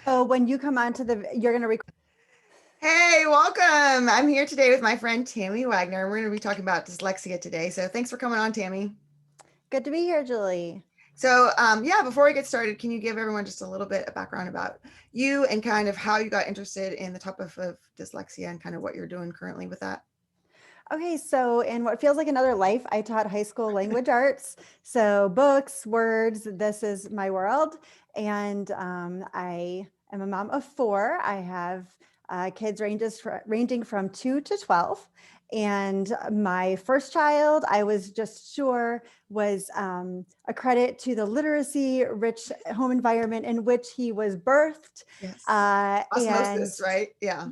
So when you come on to you're going to record. Hey, welcome. I'm here today with my friend Tammy Wagner. We're going to be talking about dyslexia today. So thanks for coming on, Tammy. Good to be here, Julie. So, yeah, before we get started, can you give everyone just a little bit of background about you and kind of how you got interested in the topic of dyslexia and kind of what you're doing currently with that? Okay, so in what feels like another life, I taught high school language arts. So books, words, this is my world. And I am a mom of four. I have kids ranging from 2 to 12. And my first child, I was just sure was a credit to the literacy rich home environment in which he was birthed. Yes. And Osmosis, right? Yeah.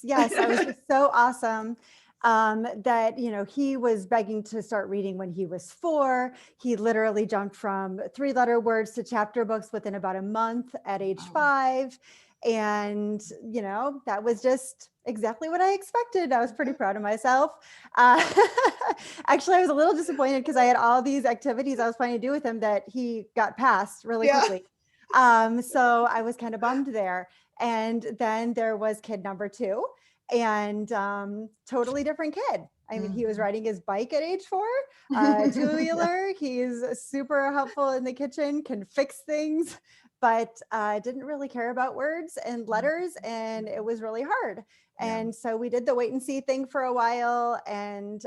yes, that was just so awesome. That he was begging to start reading when he was 4. He literally jumped from 3-letter words to chapter books within about a month at age Wow. 5. And that was just exactly what I expected. I was pretty proud of myself. uh, Actually, I was a little disappointed because I had all these activities I was planning to do with him that he got past really Yeah. quickly. So I was kind of bummed there. And then there was kid number 2, and totally different kid. I mean, he was Mhm. riding his bike at age 4, Yeah. two-wheeler. He's super helpful in the kitchen, can fix things, but didn't really care about words and letters, and it was really hard. Yeah. And so we did the wait and see thing for a while. And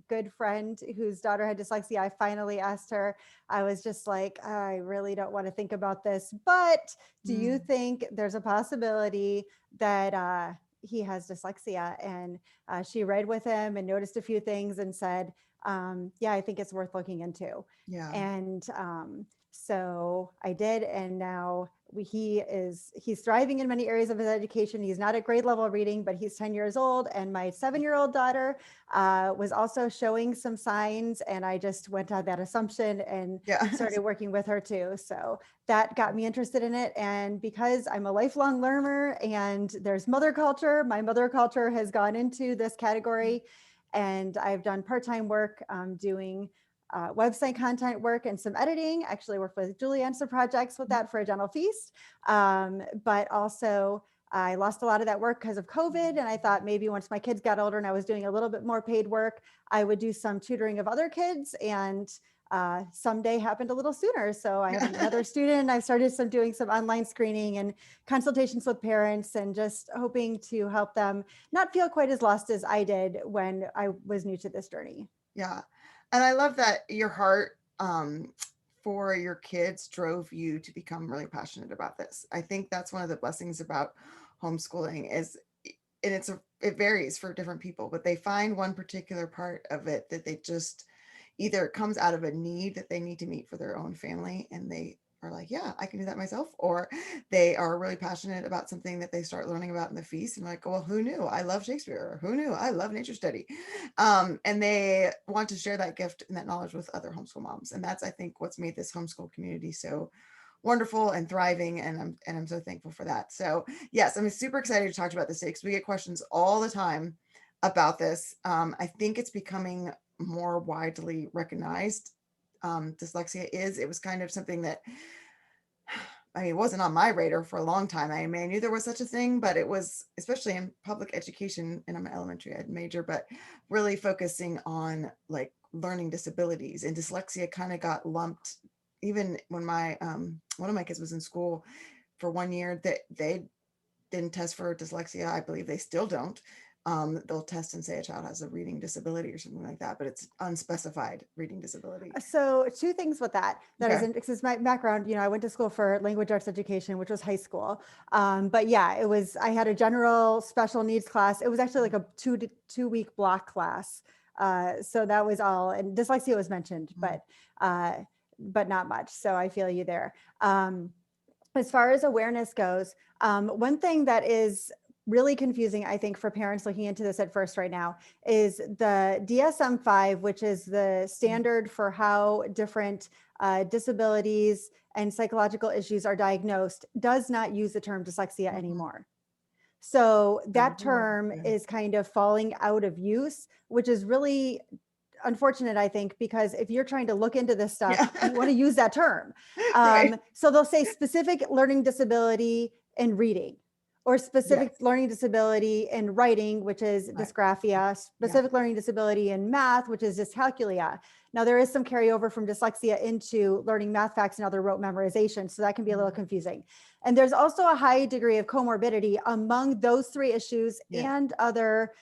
good friend whose daughter had dyslexia, I finally asked her, I was just like, I really don't want to think about this, but do you Mm. think there's a possibility that he has dyslexia? And she read with him and noticed a few things and said, yeah, I think it's worth looking into. Yeah. And so I did. And now he's thriving in many areas of his education. He's not at grade level reading, but he's 10 years old. And my 7-year-old daughter was also showing some signs. And I just went on that assumption and Yeah. started working with her too. So that got me interested in it. And because I'm a lifelong learner and there's mother culture, my mother culture has gone into this category. And I've done part-time work doing website content work and some editing. Actually worked with Julie on some projects with that for a dental feast. But also I lost a lot of that work because of COVID. And I thought maybe once my kids got older and I was doing a little bit more paid work, I would do some tutoring of other kids. And someday happened a little sooner. So I have another student. I've started doing some online screening and consultations with parents, and just hoping to help them not feel quite as lost as I did when I was new to this journey. Yeah. And I love that your heart for your kids drove you to become really passionate about this. I think that's one of the blessings about homeschooling is, and it varies for different people, but they find one particular part of it that they just either it comes out of a need that they need to meet for their own family, and they are like, yeah, I can do that myself, or they are really passionate about something that they start learning about in the feast and like, well, who knew I love Shakespeare, or who knew I love nature study, and they want to share that gift and that knowledge with other homeschool moms. And that's, I think, what's made this homeschool community so wonderful and thriving, and I'm so thankful for that. So yes, I'm super excited to talk about this today because we get questions all the time about this. I think it's becoming more widely recognized. Dyslexia is. It was kind of something that, I mean, it wasn't on my radar for a long time. I mean, I knew there was such a thing, but it was, especially in public education, and I'm an elementary ed major, but really focusing on like learning disabilities, and dyslexia kind of got lumped. Even when my one of my kids was in school for 1 year, that they didn't test for dyslexia. I believe they still don't. They'll test and say a child has a reading disability or something like that, but it's unspecified reading disability. So two things with that. That is, Okay. because my background, I went to school for language arts education, which was high school. But yeah, I had a general special needs class. It was actually like a 2 week block class. So that was all, and dyslexia was mentioned, but not much. So I feel you there. As far as awareness goes, one thing that is really confusing, I think, for parents looking into this at first right now is the DSM-5, which is the standard for how different disabilities and psychological issues are diagnosed, does not use the term dyslexia Mhm. anymore. So that Oh, term yeah. is kind of falling out of use, which is really unfortunate, I think, because if you're trying to look into this stuff, Yeah. you want to use that term. Right. So they'll say specific learning disability in reading, or specific Yes. learning disability in writing, which is Right. dysgraphia, Yeah. specific learning disability in math, which is dyscalculia. Now, there is some carryover from dyslexia into learning math facts and other rote memorization, so that can be a little confusing. And there's also a high degree of comorbidity among those three issues Yeah. and other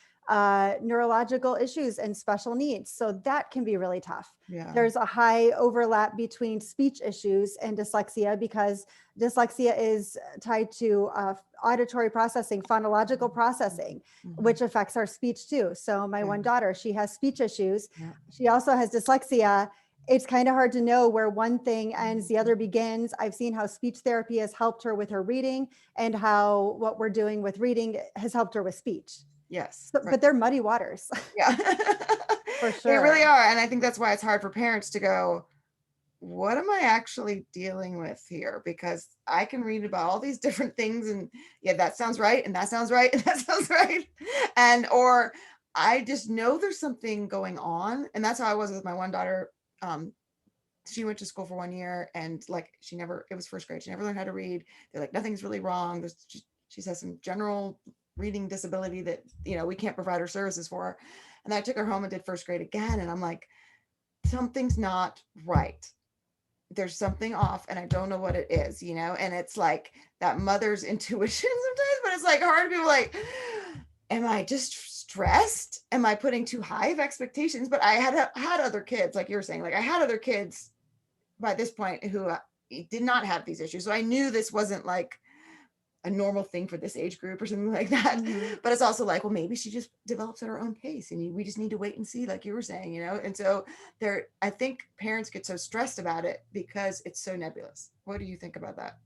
neurological issues and special needs. So that can be really tough. Yeah. There's a high overlap between speech issues and dyslexia, because dyslexia is tied to auditory processing, phonological processing, which affects our speech too. So my one daughter, she has speech issues. Yeah. She also has dyslexia. It's kind of hard to know where one thing ends, the other begins. I've seen how speech therapy has helped her with her reading, and how what we're doing with reading has helped her with speech. Yes. So, Right. but they're muddy waters. Yeah. For They really sure. are. And I think that's why it's hard for parents to go, what am I actually dealing with here? Because I can read about all these different things and yeah, that sounds right. And that sounds right. And that sounds right. And, or I just know there's something going on. And that's how I was with my one daughter. She went to school for 1 year and like, it was first grade. She never learned how to read. They're like, nothing's really wrong. She has some general reading disability that, we can't provide her services for. And I took her home and did first grade again. And I'm like, something's not right. There's something off and I don't know what it is, and it's like that mother's intuition sometimes, but it's like hard to be like, am I just stressed? Am I putting too high of expectations? But I had other kids, like you were saying, like I had other kids by this point who did not have these issues. So I knew this wasn't like a normal thing for this age group or something like that. But it's also like, well, maybe she just develops at her own pace and we just need to wait and see, like you were saying, and so I think parents get so stressed about it because it's so nebulous. What do you think about that?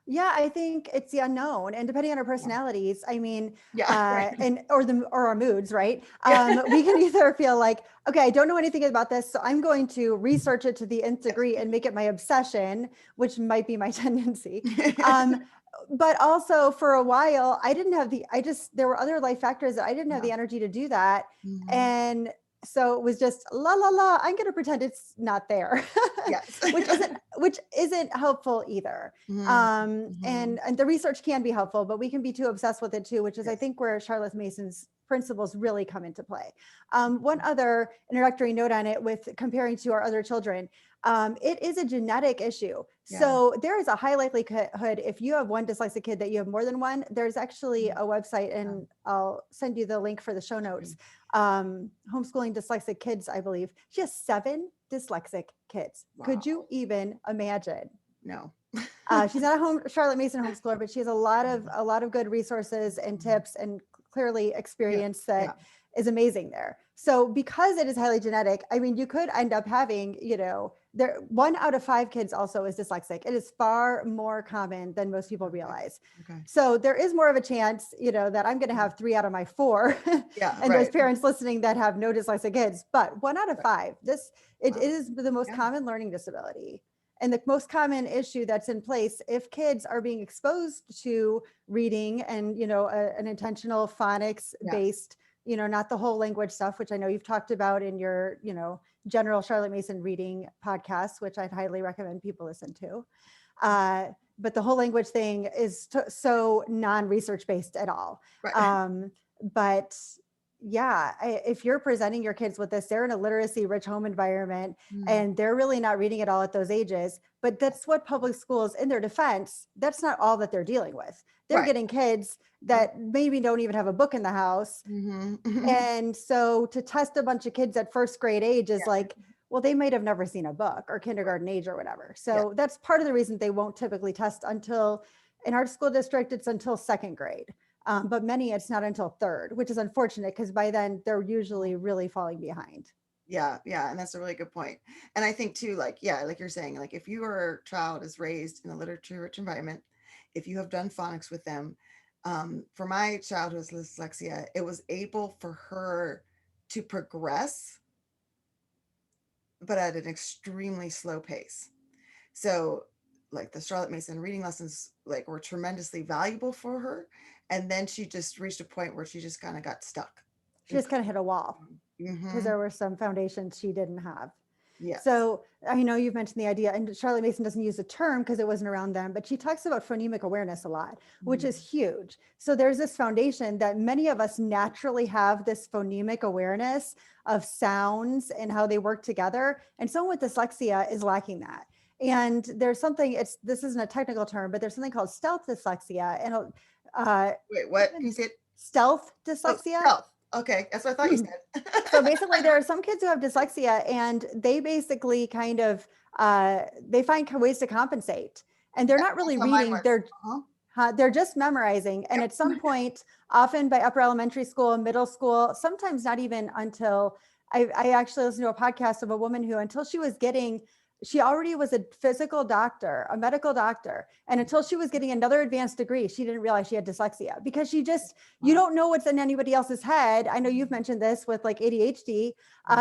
Yeah, I think it's the unknown, and depending on our personalities, I mean, Yeah. Right. or our moods, right? Yeah. We can either feel like, okay, I don't know anything about this, so I'm going to research it to the nth degree and make it my obsession, which might be my tendency. But also for a while, there were other life factors that I didn't have the energy to do that. And so it was just la la la, I'm going to pretend it's not there. Yes. which isn't helpful either. And the research can be helpful, but we can be too obsessed with it too, which is I think where Charlotte Mason's principles really come into play. One other introductory note on it, with comparing to our other children, it is a genetic issue. So there is a high likelihood, if you have one dyslexic kid, that you have more than one. There's actually a website, and I'll send you the link for the show notes. Homeschooling Dyslexic Kids, I believe. She has 7 dyslexic kids. Wow. Could you even imagine? No. She's not a Charlotte Mason homeschooler, but she has a lot of good resources and tips, and clearly experience that is amazing there. So because it is highly genetic, I mean, you could end up having, 1 out of 5 kids also is dyslexic. It is far more common than most people realize. So there is more of a chance, that I'm going to have 3 out of my 4 and those parents listening that have no dyslexic kids, but 1 out of 5, it is the most common learning disability. And the most common issue that's in place, if kids are being exposed to reading and, an intentional phonics based, not the whole language stuff, which I know you've talked about in your, general Charlotte Mason reading podcast, which I'd highly recommend people listen to. But the whole language thing is so non-research based at all. But yeah, if you're presenting your kids with this, they're in a literacy rich home environment and they're really not reading at all at those ages. But that's what public schools, in their defense, that's not all that they're dealing with. They're getting kids that maybe don't even have a book in the house. And so to test a bunch of kids at first grade age is like, well, they might have never seen a book, or kindergarten age or whatever. So that's part of the reason they won't typically test until, in our school district, it's until 2nd grade. But many, it's not until 3rd, which is unfortunate because by then they're usually really falling behind. Yeah. And that's a really good point. And I think too, like you're saying, like if your child is raised in a literature rich environment, if you have done phonics with them, for my child who has dyslexia, it was able for her to progress, but at an extremely slow pace. So like the Charlotte Mason reading lessons were tremendously valuable for her. And then she just reached a point where she just kind of got stuck. She just kind of hit a wall because there were some foundations she didn't have. Yes. So I know you've mentioned the idea, and Charlotte Mason doesn't use the term because it wasn't around then, but she talks about phonemic awareness a lot, which is huge. So there's this foundation that many of us naturally have, this phonemic awareness of sounds and how they work together. And someone with dyslexia is lacking that. And there's something, this isn't a technical term, but there's something called stealth dyslexia. And Wait, what? Can you say it? stealth Oh, dyslexia. stealth. Okay, that's what I thought you said. So basically, there are some kids who have dyslexia, and they basically kind of they find ways to compensate, and they're not really That's how mine reading. was. They're just memorizing, and Yep. at some point, often by upper elementary school, middle school, sometimes not even until I actually listened to a podcast of a woman who, until she already was a physical doctor, a medical doctor. And until she was getting another advanced degree, she didn't realize she had dyslexia, because you don't know what's in anybody else's head. I know you've mentioned this with like ADHD.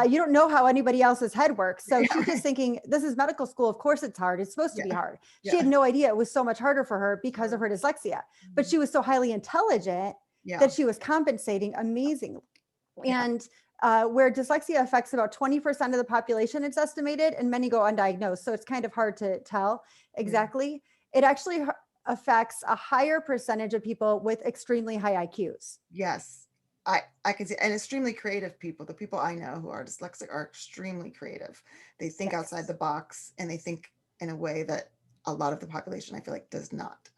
You don't know how anybody else's head works. So she's just thinking, this is medical school. Of course it's hard. It's supposed to be hard. She had no idea it was so much harder for her because of her dyslexia, but she was so highly intelligent that she was compensating amazingly. And where dyslexia affects about 20% of the population, it's estimated, and many go undiagnosed. So it's kind of hard to tell exactly. It actually affects a higher percentage of people with extremely high IQs. Yes, I can see, and extremely creative people. The people I know who are dyslexic are extremely creative. They think outside the box, and they think in a way that a lot of the population, I feel like, does not.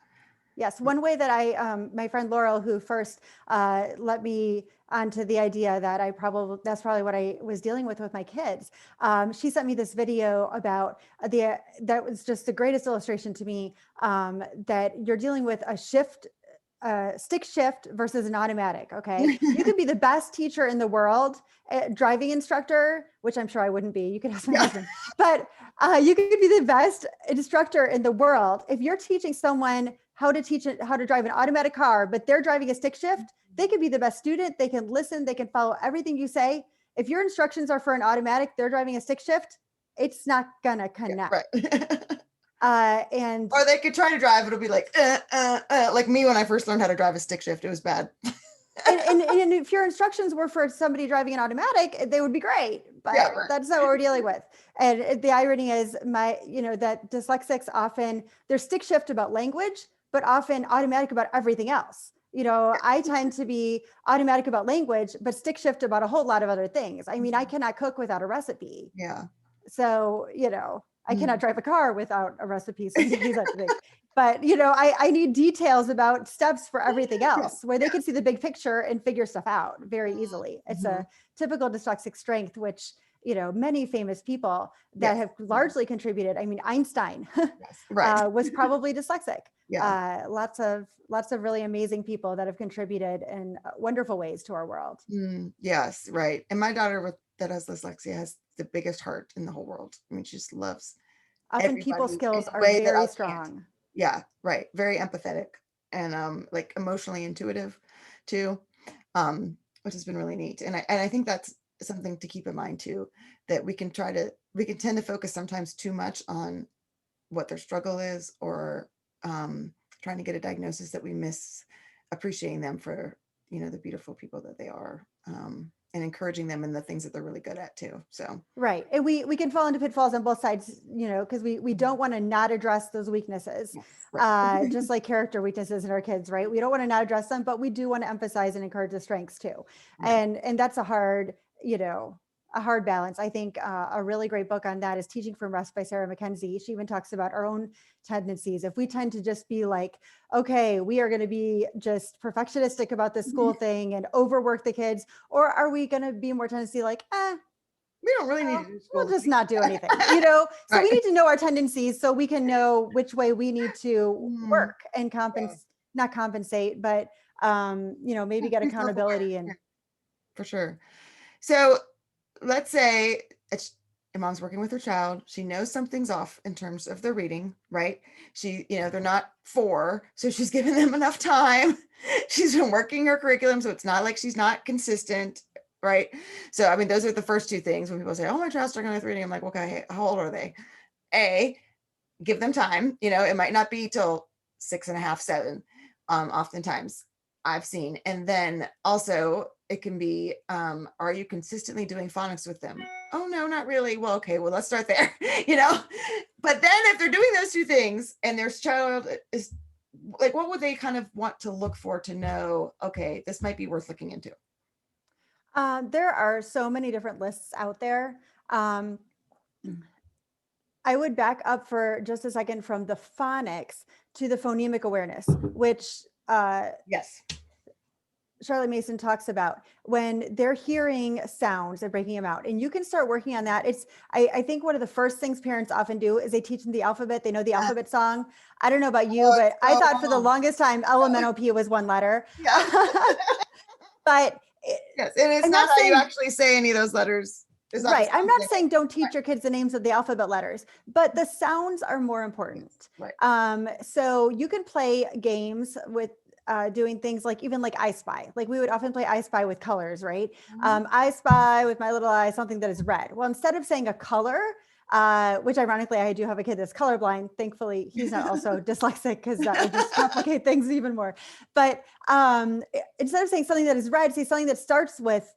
Yes, one way that my friend Laurel, who first let me onto the idea that that's probably what I was dealing with my kids. She sent me this video about that was just the greatest illustration to me, that you're dealing with a stick shift versus an automatic. Okay. You could be the best teacher in the world, driving instructor, which I'm sure I wouldn't be. You could ask my husband, but you could be the best instructor in the world. If you're teaching someone how to drive an automatic car, but they're driving a stick shift, they could be the best student. They can listen, they can follow everything you say. If your instructions are for an automatic, they're driving a stick shift, it's not gonna connect. And or they could try to drive, it'll be like me when I first learned how to drive a stick shift. It was bad. and if your instructions were for somebody driving an automatic, they would be great, but that's not what we're dealing with. And the irony is that dyslexics often, they're stick shift about language, but often automatic about everything else. I tend to be automatic about language, but stick shift about a whole lot of other things. I mean, I cannot cook without a recipe. Yeah. So, I cannot drive a car without a recipe. Some days I think. But, I need details about steps for everything else, where they can see the big picture and figure stuff out very easily. It's a typical dyslexic strength, which, many famous people that have largely contributed. I mean, Einstein was probably dyslexic. Lots of really amazing people that have contributed in wonderful ways to our world. Yes, right. And my daughter that has dyslexia has the biggest heart in the whole world. I mean, she just loves Often people skills are very strong. Yeah, right. Very empathetic and like emotionally intuitive too, which has been really neat. And I think that's something to keep in mind too, that we can tend to focus sometimes too much on what their struggle is, or trying to get a diagnosis, that we miss appreciating them for the beautiful people that they are, and encouraging them in the things that they're really good at too. So right, and we can fall into pitfalls on both sides, because we don't want to not address those weaknesses, just like character weaknesses in our kids, right? We don't want to not address them, but we do want to emphasize and encourage the strengths too, and that's a hard balance. I think a really great book on that is Teaching from Rest by Sarah Mackenzie. She even talks about our own tendencies. If we tend to just be like, okay, we are going to be just perfectionistic about this school thing and overwork the kids, or are we going to be more tendency like, we don't really need to do school. We'll just not do anything, So we need to know our tendencies so we can know which way we need to work and not compensate, but maybe get accountability and for sure. So let's say a mom's working with her child. She knows something's off in terms of their reading, right? They're not 4, so she's given them enough time. She's been working her curriculum, so it's not like she's not consistent, right? So, I mean, those are the first 2 things when people say, oh, my child's struggling with reading. I'm like, okay, how old are they? Give them time. It might not be till 6.5, 7, oftentimes I've seen. And then also it can be, are you consistently doing phonics with them? oh no, not really. Well, okay, well, let's start there. But then if they're doing those two things and their child is like, what would they kind of want to look for to know, okay, this might be worth looking into? There are so many different lists out there. Um, I would back up for just a second from the phonics to the phonemic awareness, which Yes. Charlotte Mason talks about when they're hearing sounds and breaking them out. And you can start working on that. I think one of the first things parents often do is they teach them the alphabet. They know the alphabet song. I don't know about you, Oh, but I so thought for the long. longest time, LMNOP was one letter. Yeah. But Yes. And it's I'm not not how you saying, actually say any of those letters. It's not right. just I'm not saying saying it. don't teach Right. your kids the names of the alphabet letters, but the sounds are more important. Right. So you can play games with doing things like even like I Spy. Like we would often play I Spy with colors, right? I spy with my little eye something that is red. Well, instead of saying a color, which ironically I do have a kid that's colorblind. Thankfully, he's not also dyslexic because that would just complicate things even more. But instead of saying something that is red, say something that starts with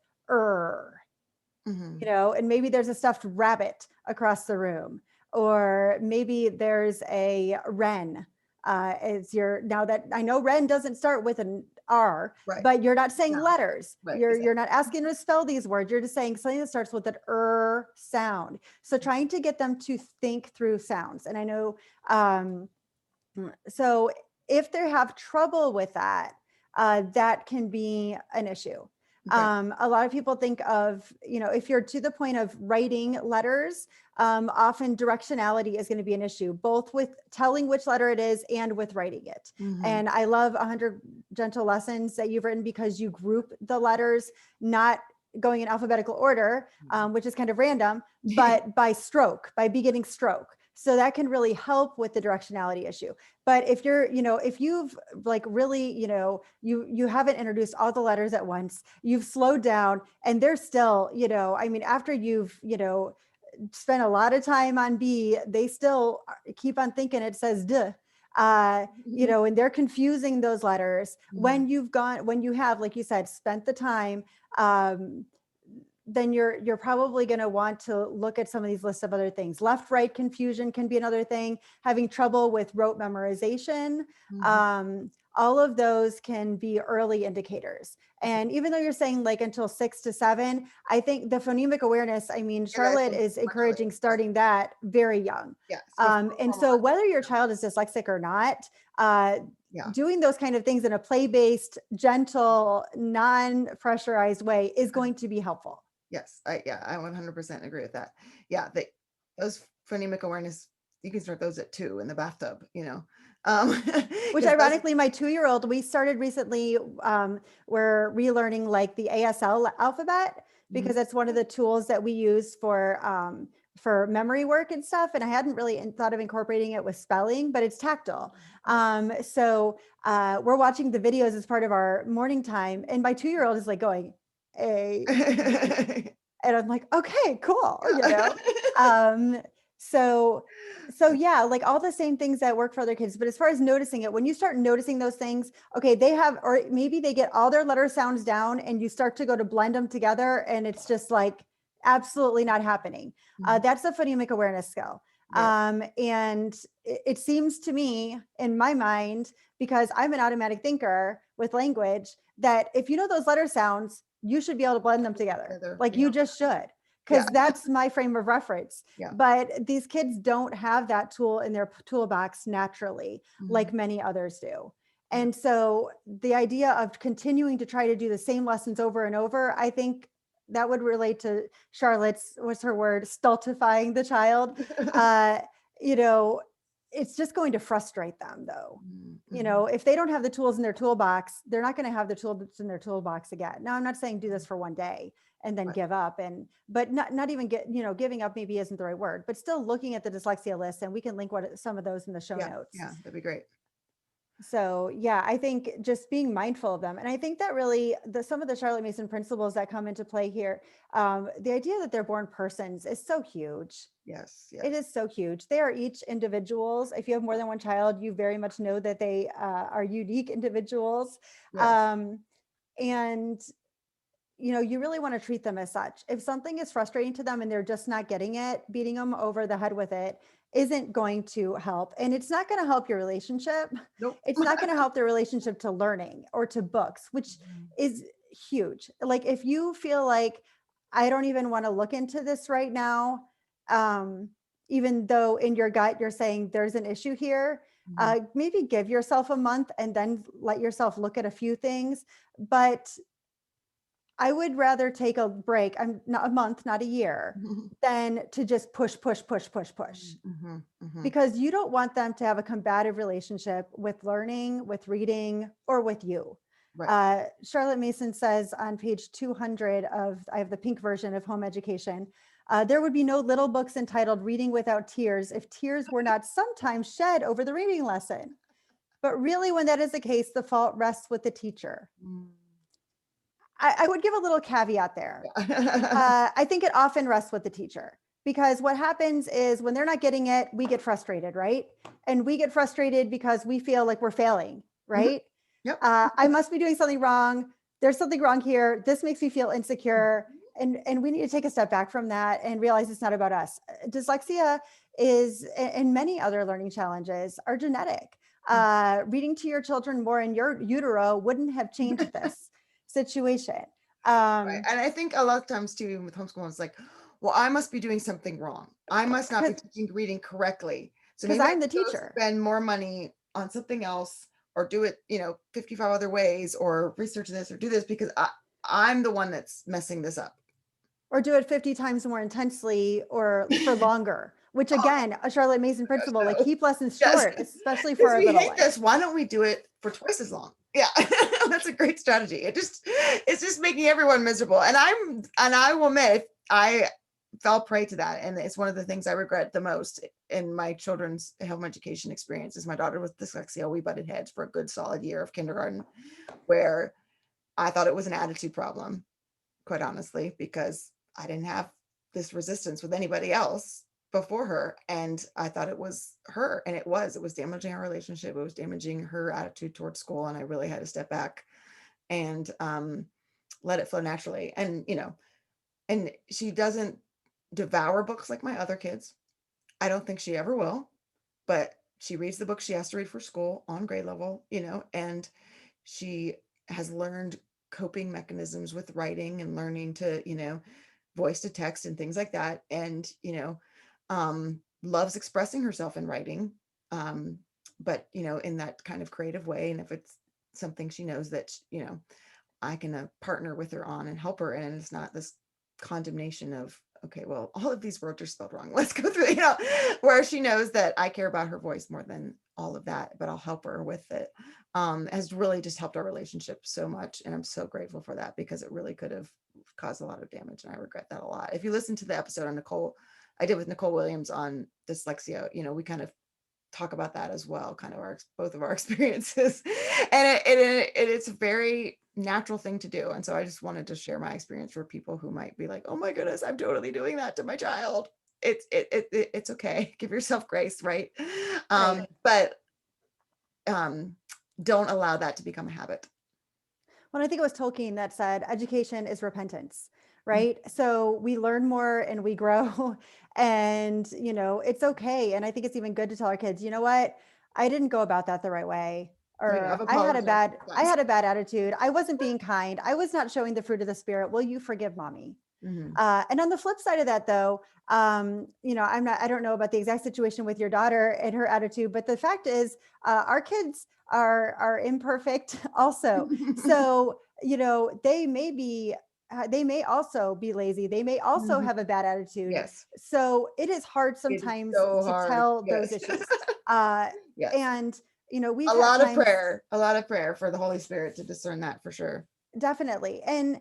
and maybe there's a stuffed rabbit across the room, or maybe there's a wren. Now that I know wren doesn't start with an R, Right. but you're not saying letters. Right, You're not asking them to spell these words. You're just saying something that starts with an sound. So trying to get them to think through sounds. And I know, so if they have trouble with that, that can be an issue. Okay. A lot of people think of, if you're to the point of writing letters, often directionality is going to be an issue, both with telling which letter it is and with writing it. And I love 100 Gentle Lessons that you've written because you group the letters, not going in alphabetical order, which is kind of random, but by stroke, by beginning stroke. So that can really help with the directionality issue. But if you're, if you've like really, you haven't introduced all the letters at once, you've slowed down and they're still, after you've, spent a lot of time on B, they still keep on thinking it says D. And they're confusing those letters. When you have, like you said, spent the time, then you're probably going to want to look at some of these lists of other things. Left, right confusion can be another thing. Having trouble with rote memorization. All of those can be early indicators. And even though you're saying like until 6 to 7, I think the phonemic awareness, Charlotte is encouraging starting that very young. Yes. And so whether your child is dyslexic or not, doing those kind of things in a play-based, gentle, non-pressurized way is going to be helpful. Yes, I 100% agree with that. Yeah, those phonemic awareness, you can start those at 2 in the bathtub, Which ironically, my 2-year-old, we started recently, we're relearning like the ASL alphabet because that's one of the tools that we use for memory work and stuff. And I hadn't really thought of incorporating it with spelling, but it's tactile. So we're watching the videos as part of our morning time. And my 2-year-old is like going, and I'm like, okay, cool. So yeah, like all the same things that work for other kids. But as far as noticing it, when you start noticing those things, okay, or maybe they get all their letter sounds down and you start to go to blend them together and it's just like absolutely not happening. That's a phonemic awareness skill. And it seems to me in my mind, because I'm an automatic thinker with language, that if you know those letter sounds, you should be able to blend them together. Like you just should, because that's my frame of reference. But these kids don't have that tool in their toolbox naturally, like many others do. And so the idea of continuing to try to do the same lessons over and over, I think that would relate to Charlotte's, what's her word, stultifying the child. It's just going to frustrate them though. If they don't have the tools in their toolbox, they're not going to have the tools in their toolbox again. Now, I'm not saying do this for one day and then give up, but not even giving up maybe isn't the right word, but still looking at the dyslexia list, and we can link some of those in the show notes. Yeah, that'd be great. So yeah, I think just being mindful of them. And I think that really some of the Charlotte Mason principles that come into play here, the idea that they're born persons is so huge. Yes. It is so huge. They are each individuals. If you have more than one child, you very much know that they are unique individuals. And you really want to treat them as such. If something is frustrating to them and they're just not getting it, beating them over the head with it isn't going to help. And it's not going to help your relationship. Nope. It's not going to help their relationship to learning or to books, which is huge. Like if you feel like, I don't even want to look into this right now, even though in your gut you're saying there's an issue here, maybe give yourself a month and then let yourself look at a few things. But I would rather take a break, I'm not a month, not a year, than to just push. Because you don't want them to have a combative relationship with learning, with reading, or with you. Right. Charlotte Mason says on page 200 I have the pink version of Home Education, there would be no little books entitled Reading Without Tears if tears were not sometimes shed over the reading lesson. But really, when that is the case, the fault rests with the teacher. I would give a little caveat there. I think it often rests with the teacher, because what happens is when they're not getting it, we get frustrated, right? And we get frustrated because we feel like we're failing, right? Yep. I must be doing something wrong. There's something wrong here. This makes me feel insecure. And we need to take a step back from that and realize it's not about us. Dyslexia is, and many other learning challenges are genetic. Reading to your children more in your utero wouldn't have changed this situation. Right. And I think a lot of times too, with homeschooling, it's like, well, I must be doing something wrong. I must not be teaching reading correctly. So maybe I'm the I can go teacher. spend more money on something else, or do it, 55 other ways, or research this or do this because I'm the one that's messing this up. Or do it 50 times more intensely or for longer, which again, a Charlotte Mason principle, like keep lessons short, especially for our we little hate ones. this. Why don't we do it for twice as long? Yeah, that's a great strategy. It's just making everyone miserable. And I will admit, I fell prey to that. And it's one of the things I regret the most in my children's home education experience is my daughter with dyslexia. We butted heads for a good solid year of kindergarten, where I thought it was an attitude problem, quite honestly, because I didn't have this resistance with anybody else before her. And I thought it was her, and it was damaging our relationship. It was damaging her attitude towards school. And I really had to step back and let it flow naturally. And, and she doesn't devour books like my other kids. I don't think she ever will, but she reads the books she has to read for school on grade level, and she has learned coping mechanisms with writing and learning to, voice to text and things like that. And, loves expressing herself in writing. But, in that kind of creative way. And if it's something she knows that, I can partner with her on and help her. And it's not this condemnation of, okay, well, all of these words are spelled wrong. Let's go through, where she knows that I care about her voice more than all of that, but I'll help her with it. Has really just helped our relationship so much. And I'm so grateful for that, because it really could have caused a lot of damage. And I regret that a lot. If you listen to the episode on I did with Nicole Williams on dyslexia, we kind of talk about that as well, kind of both of our experiences. And it's a very natural thing to do. And so I just wanted to share my experience for people who might be like, oh my goodness, I'm totally doing that to my child. It's okay. Give yourself grace, right? Right. But don't allow that to become a habit. Well, I think it was Tolkien that said education is repentance, right? So we learn more and we grow and, it's okay. And I think it's even good to tell our kids, you know what? I didn't go about that the right way. Or I had a bad attitude. I wasn't being kind. I was not showing the fruit of the spirit. Will you forgive mommy? And on the flip side of that, though, I don't know about the exact situation with your daughter and her attitude, but the fact is, our kids are imperfect also. So, they may also be lazy. They may also have a bad attitude. Yes. So it is hard sometimes to tell those issues. Yes. And, we've a lot of prayer for the Holy Spirit to discern that, for sure. Definitely. And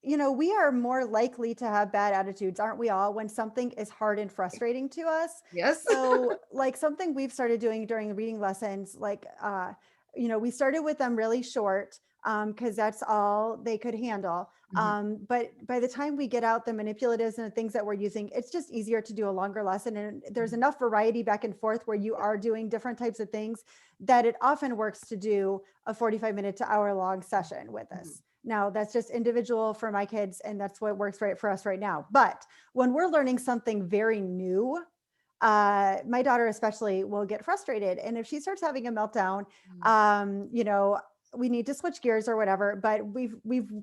we are more likely to have bad attitudes, aren't we all, when something is hard and frustrating to us? Yes. So like something we've started doing during reading lessons, like, we started with them really short, because that's all they could handle. But by the time we get out the manipulatives and the things that we're using, it's just easier to do a longer lesson. And there's enough variety back and forth where you are doing different types of things that it often works to do a 45-minute to hour-long session with us. Now, that's just individual for my kids, and that's what works right for us right now. But when we're learning something very new, my daughter especially will get frustrated. And if she starts having a meltdown, Mm. you know, we need to switch gears or whatever, but we've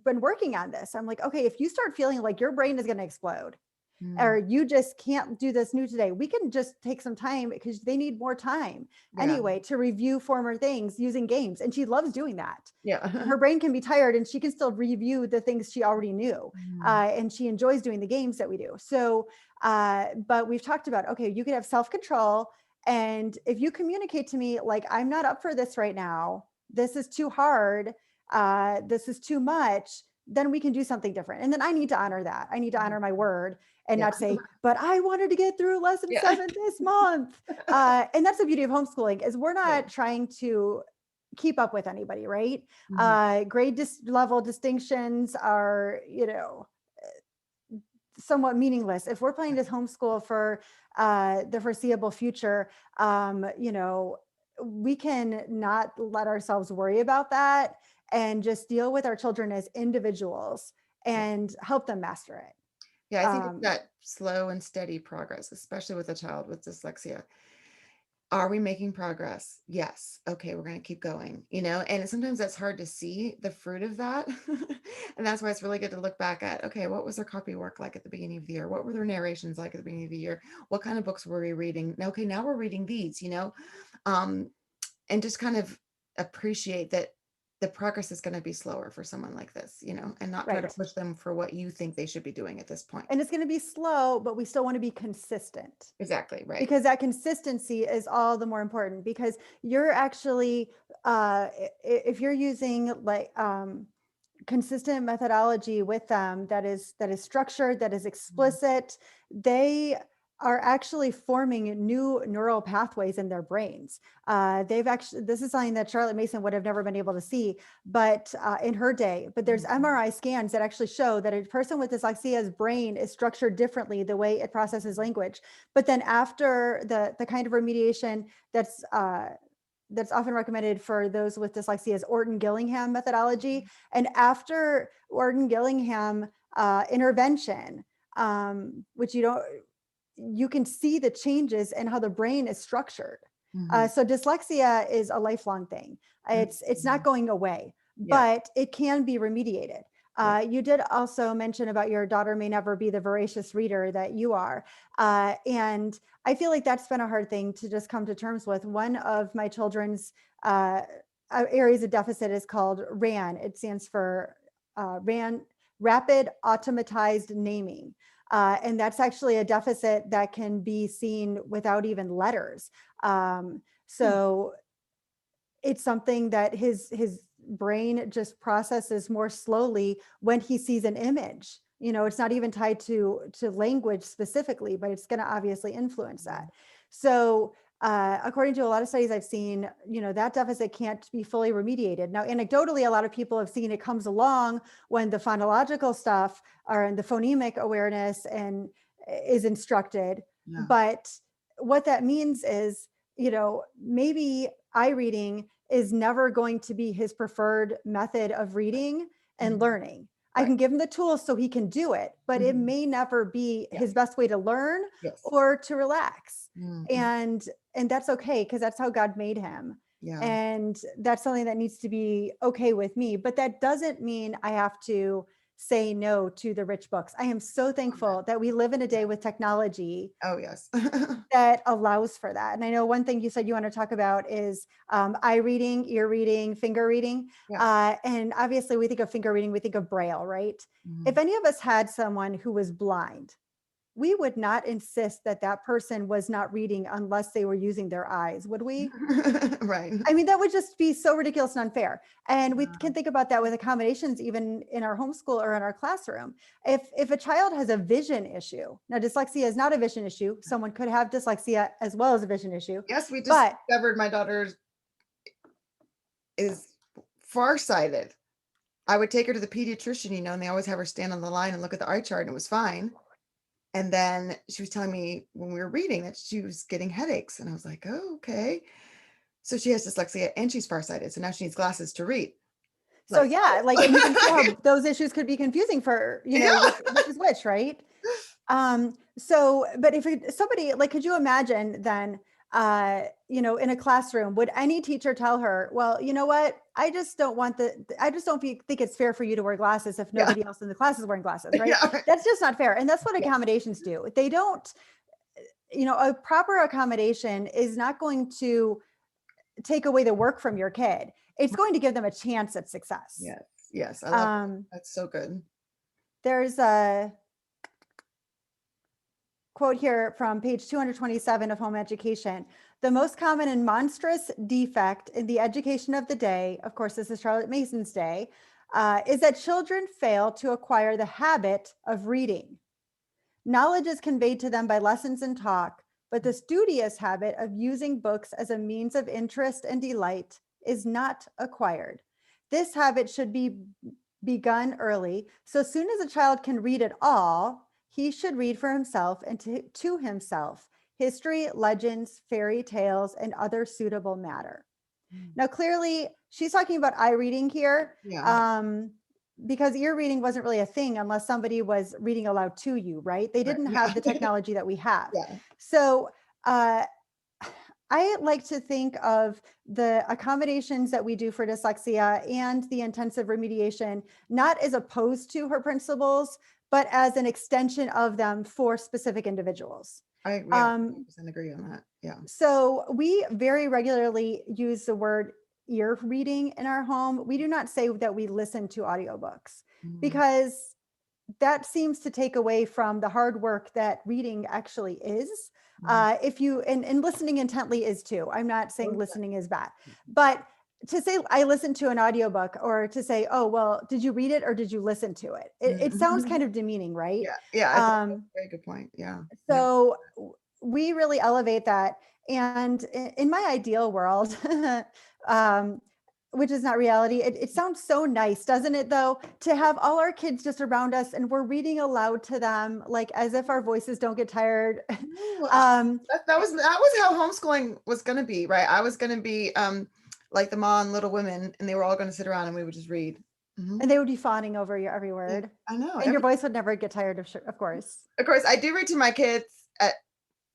been working on this. I'm like, okay, if you start feeling like your brain is going to explode, Mm. or you just can't do this new today, we can just take some time, because they need more time Yeah. anyway to review former things using games. And she loves doing that. Yeah. Her brain can be tired and she can still review the things she already knew. Mm. And she enjoys doing the games that we do. So, but we've talked about, okay, you could have self-control. And if you communicate to me, like, I'm not up for this right now, this is too hard, this is too much, then we can do something different. And then I need to honor that. I need to honor my word and Yeah. not say, but I wanted to get through lesson Yeah. 7 this month. And that's the beauty of homeschooling, is we're Yeah. not trying to keep up with anybody, right? Mhm. Grade level distinctions are, somewhat meaningless. If we're planning to homeschool for the foreseeable future, we can not let ourselves worry about that, and just deal with our children as individuals Yeah. and help them master it. Yeah, I think it's Um, that slow and steady progress, especially with a child with dyslexia. Are we making progress? Yes. Okay, we're going to keep going, and sometimes that's hard to see the fruit of that. And that's why it's really good to look back at, okay, what was their copy work like at the beginning of the year? What were their narrations like at the beginning of the year? What kind of books were we reading? Now, okay, now we're reading these. Um, and just kind of appreciate that the progress is going to be slower for someone like this, and not try to right. push them for what you think they should be doing at this point. And it's going to be slow, but we still want to be consistent, Exactly, right. because that consistency is all the more important, because you're actually, if you're using like, consistent methodology with them, that is structured, that is Mhm. explicit, they are actually forming new neural pathways in their brains. They've actually, this is something that Charlotte Mason would have never been able to see, but in her day. But there's Mhm. MRI scans that actually show that a person with dyslexia's brain is structured differently, the way it processes language. But then after the kind of remediation that's often recommended for those with dyslexia is Orton Gillingham methodology. And after Orton Gillingham intervention, which you can see the changes in how the brain is structured. Mhm. So dyslexia is a lifelong thing. It's not Mhm. going away, Yeah, but it can be remediated. yeah. You did also mention about your daughter may never be the voracious reader that you are. And I feel like that's been a hard thing to just come to terms with. One of my children's uh, areas of deficit is called RAN. It stands for Rapid Automatized Naming. And that's actually a deficit that can be seen without even letters. Hmm. So it's something that his brain just processes more slowly when he sees an image. It's not even tied to language specifically, but it's going to obviously influence that. So according to a lot of studies I've seen, that deficit can't be fully remediated. Now, anecdotally, a lot of people have seen it comes along when the phonological stuff, or in the phonemic awareness, and is instructed. Yeah, But what that means is, maybe eye reading is never going to be his preferred method of reading and mhm, learning. I right. can give him the tools so he can do it, but it Mhm. may never be Yeah, his best way to learn yes. or to relax. Mhm. And that's okay, because that's how God made him. Yeah, And that's something that needs to be okay with me. But that doesn't mean I have to say no to the rich books. I am so amen. thankful that we live in a Yeah. day with technology Oh, yes. that allows for that. And I know one thing you said you want to talk about is eye reading, ear reading, finger reading. Yeah. And obviously, we think of finger reading, we think of Braille, right? If Mhm. any of us had someone who was blind, we would not insist that that person was not reading unless they were using their eyes, would we? Right. I mean, that would just be so ridiculous and unfair. And we Yeah. can think about that with accommodations, even in our homeschool or in our classroom. If a child has a vision issue, now dyslexia is not a vision issue. Someone could have dyslexia as well as a vision issue, Yes, we just but discovered my daughter is farsighted. I would take her to the pediatrician, and they always have her stand on the line and look at the eye chart, and it was fine. And then she was telling me when we were reading that she was getting headaches, and I was like, "Oh, okay." So she has dyslexia and she's farsighted, so now she needs glasses to read. So Like, yeah, like, and you can see how those issues could be confusing for, yeah. which is which, right? So, but if somebody, like, could you imagine then, in a classroom, would any teacher tell her, well, you know what, I just don't want I just don't think it's fair for you to wear glasses if Yeah. nobody else in the class is wearing glasses, right? Yeah. That's just not fair. And that's what Yeah. accommodations do. They don't, a proper accommodation is not going to take away the work from your kid. It's going to give them a chance at success. Yes. Yes. I love it. Um, That's so good. there's a quote here from page 227 of Home Education. The most common and monstrous defect in the education of the day, of course, this is Charlotte Mason's day, is that children fail to acquire the habit of reading. Knowledge is conveyed to them by lessons and talk, but the studious habit of using books as a means of interest and delight is not acquired. This habit should be begun early. So soon as a child can read at all, he should read for himself and to himself history, legends, fairy tales, and other suitable matter. Now, clearly, she's talking about eye reading here. Yeah. Because ear reading wasn't really a thing unless somebody was reading aloud to you, right? They Right. didn't have the Yeah. technology that we have. Yeah. So I like to think of the accommodations that we do for dyslexia and the intensive remediation, not as opposed to her principles, but as an extension of them for specific individuals. I 100% agree on that. Yeah. So we very regularly use the word ear reading in our home. We do not say that we listen to audiobooks because that seems to take away from the hard work that reading actually is. If you, and listening intently is too. I'm not saying listening is bad, but to say I listened to an audiobook or to say, oh, well, did you read it or did you listen to it? It sounds kind of demeaning, right? Yeah. Yeah. I think that's a very good point. Yeah. So we really elevate that. And in my ideal world, which is not reality, it sounds so nice, doesn't it, though, to have all our kids just around us and we're reading aloud to them, like as if our voices don't get tired. That was how homeschooling was going to be, right? I was going to be like the Ma and Little Women, and they were all going to sit around and we would just read. And they would be fawning over your every word. Yeah, I know. And your voice would never get tired, of course. Of course, I do read to my kids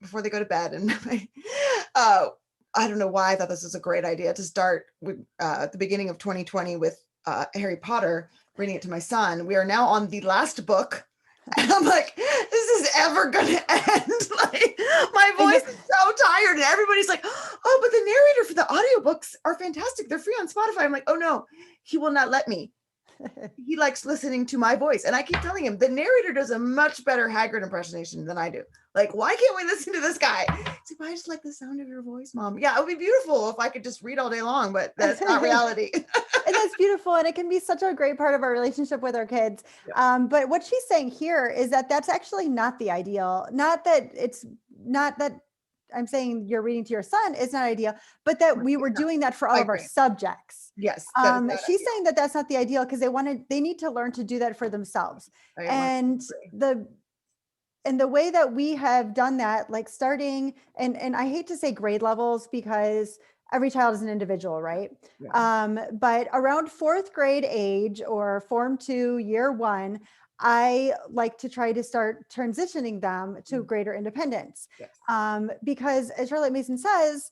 before they go to bed. And I don't know why I thought this was a great idea to start with at the beginning of 2020 with Harry Potter, reading it to my son. We are now on the last book. And I'm like, this is ever going to end. Like, my voice is so tired. And everybody's like, oh, but the narrator for the audiobooks are fantastic. They're free on Spotify. I'm like, oh, no, he will not let me. He likes listening to my voice. And I keep telling him the narrator does a much better Hagrid impersonation than I do. Like, why can't we listen to this guy? He's like, I just like the sound of your voice, Mom. Yeah, it would be beautiful if I could just read all day long, but that's not reality. And that's beautiful. And it can be such a great part of our relationship with our kids. Yeah. But what she's saying here is that that's actually not the ideal. Not that I'm saying you're reading to your son is not ideal, but that we were doing that for all of our subjects. Yes. She's saying that that's not the ideal because they need to learn to do that for themselves. And the way that we have done that, like starting, and I hate to say grade levels because every child is an individual, right? Yeah. But around fourth grade age or Form 2, year 1, I like to try to start transitioning them to greater independence. Yes. Because as Charlotte Mason says,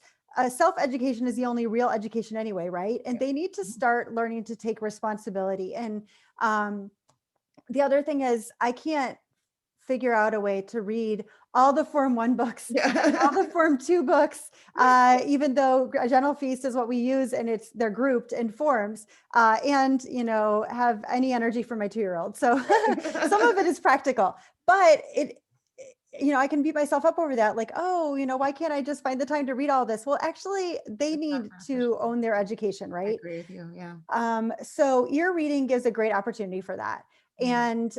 self-education is the only real education anyway, right? And they need to start learning to take responsibility. And the other thing is I can't figure out a way to read all the Form 1 books, all the Form 2 books, even though a General Feast is what we use and they're grouped in forms, and, have any energy for my 2-year-old. So some of it is practical, but I can beat myself up over that. Like, oh, why can't I just find the time to read all this? Well, actually, they need to own their education, right? I agree with you. Yeah. So ear reading gives a great opportunity for that. And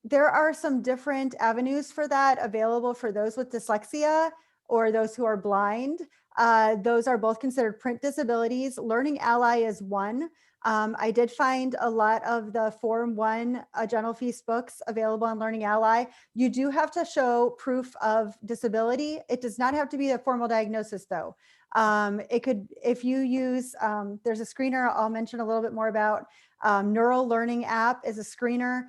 there are some different avenues for that available for those with dyslexia or those who are blind. Those are both considered print disabilities. Learning Ally is one. I did find a lot of the Form 1 General Feast books available on Learning Ally. You do have to show proof of disability. It does not have to be a formal diagnosis though. It could, if you use, there's a screener I'll mention a little bit more about. Neural Learning app is a screener.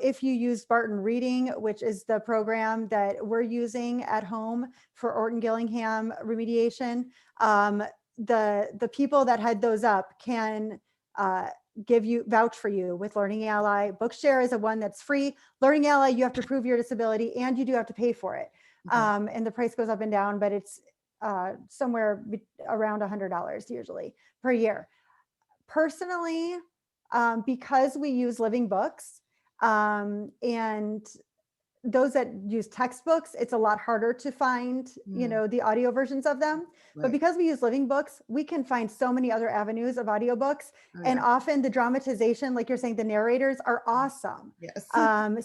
If you use Barton Reading, which is the program that we're using at home for Orton Gillingham remediation, the people that had those up can vouch for you with Learning Ally. Bookshare is a one that's free. Learning Ally, you have to prove your disability and you do have to pay for it. Okay. And the price goes up and down, but it's somewhere around $100 usually per year. Personally, because we use living books, and those that use textbooks, it's a lot harder to find, the audio versions of them. Right. But because we use living books, we can find so many other avenues of audiobooks. And often the dramatization, like you're saying, the narrators are awesome. Yes.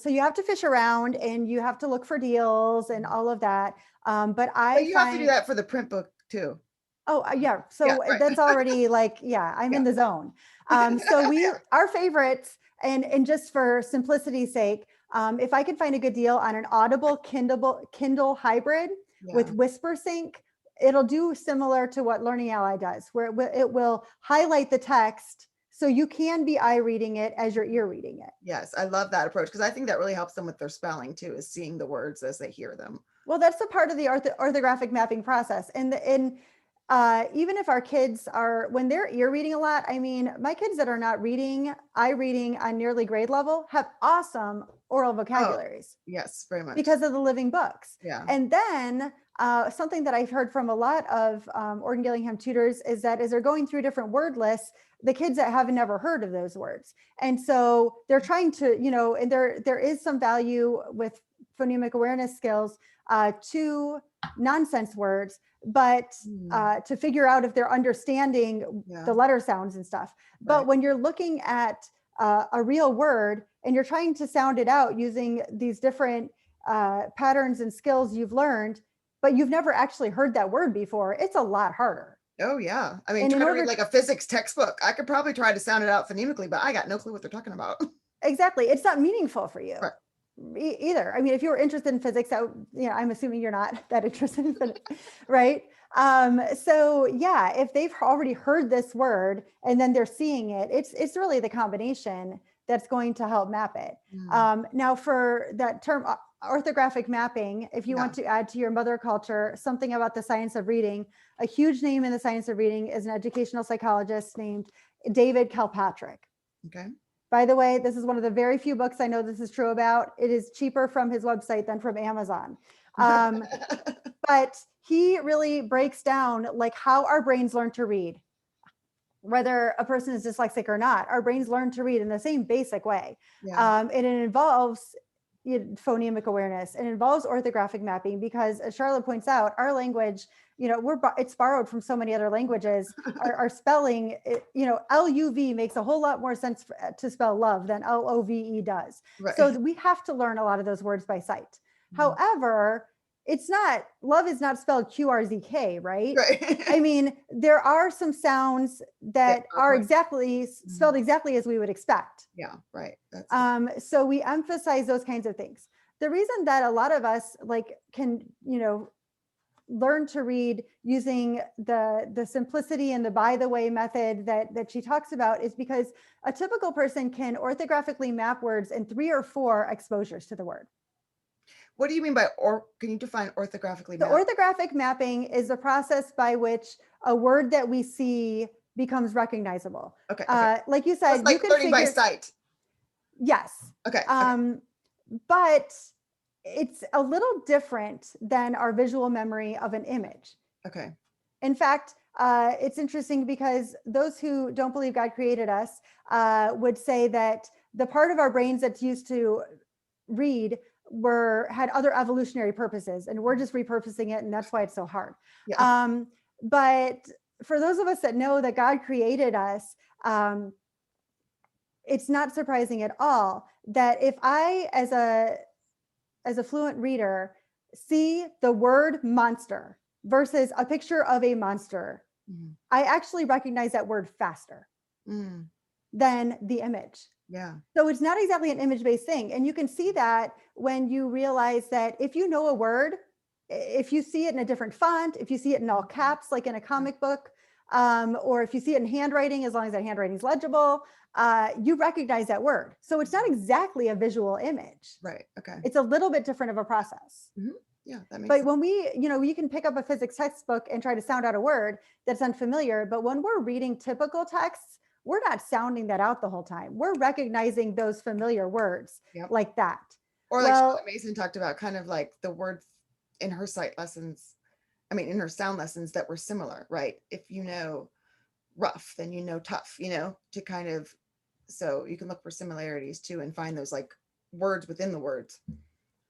So you have to fish around and you have to look for deals and all of that. But you have to do that for the print book too. Oh, yeah. So right. that's already like, I'm in the zone. So our favorites, and just for simplicity's sake, if I can find a good deal on an Audible Kindle hybrid with Whisper Sync, it'll do similar to what Learning Ally does, where it will highlight the text so you can be eye reading it as your ear reading it. Yes, I love that approach because I think that really helps them with their spelling too, is seeing the words as they hear them. Well, that's a part of the orthographic mapping process. And even if our kids are, when they're ear reading a lot, I mean, my kids that are not eye reading on nearly grade level have awesome oral vocabularies. Yes, very much. Because of the living books. Yeah. And then something that I've heard from a lot of Orton Gillingham tutors is that as they're going through different word lists, the kids that have never heard of those words. And so they're trying to, and there is some value with phonemic awareness skills to nonsense words, but to figure out if they're understanding the letter sounds and stuff. But when you're looking at a real word and you're trying to sound it out using these different patterns and skills you've learned, but you've never actually heard that word before, it's a lot harder. Oh yeah. I mean, try to read like a physics textbook. I could probably try to sound it out phonemically, but I got no clue what they're talking about. Exactly. It's not meaningful for you. Right. Either. I mean, if you were interested in physics, I'm assuming you're not that interested in physics, right? So yeah, if they've already heard this word and then they're seeing it, it's really the combination that's going to help map it. Now for that term orthographic mapping, if you want to add to your mother culture something about the science of reading, a huge name in the science of reading is an educational psychologist named David Calpatrick. Okay. By the way, this is one of the very few books I know this is true about. It is cheaper from his website than from Amazon. But he really breaks down like how our brains learn to read. Whether a person is dyslexic or not, our brains learn to read in the same basic way. And it involves phonemic awareness. It involves orthographic mapping because, as Charlotte points out, our language, it's borrowed from so many other languages. Our spelling, LUV makes a whole lot more sense to spell love than LOVE does. Right. So we have to learn a lot of those words by sight. However, love is not spelled QRZK, right? I mean, there are some sounds that are exactly spelled exactly as we would expect. Yeah, right. So we emphasize those kinds of things. The reason that a lot of us can, learn to read using the simplicity and the by the way method that she talks about is because a typical person can orthographically map words in 3 or 4 exposures to the word. What do you mean by, can you define orthographically? The orthographic mapping is the process by which a word that we see becomes recognizable. Okay. Like you said, it's like you can learning by sight. Yes. Okay. But it's a little different than our visual memory of an image. Okay. In fact, it's interesting because those who don't believe God created us would say that the part of our brains that's used to read had other evolutionary purposes, and we're just repurposing it, and that's why it's so hard. Yeah. But for those of us that know that God created us, it's not surprising at all that if I, as a fluent reader, see the word monster versus a picture of a monster, I actually recognize that word faster than the image. Yeah. So it's not exactly an image-based thing. And you can see that when you realize that if you know a word, if you see it in a different font, if you see it in all caps, like in a comic book, or if you see it in handwriting, as long as that handwriting is legible, you recognize that word. So it's not exactly a visual image. Right. Okay. It's a little bit different of a process. Yeah, that makes But sense. when we, you can pick up a physics textbook and try to sound out a word that's unfamiliar, but when we're reading typical texts, we're not sounding that out the whole time. We're recognizing those familiar words like that. Or like Charlotte Mason talked about, kind of like the words in her sight lessons, in her sound lessons that were similar, right? If you know rough, then you know tough, to kind of, so you can look for similarities too and find those like words within the words.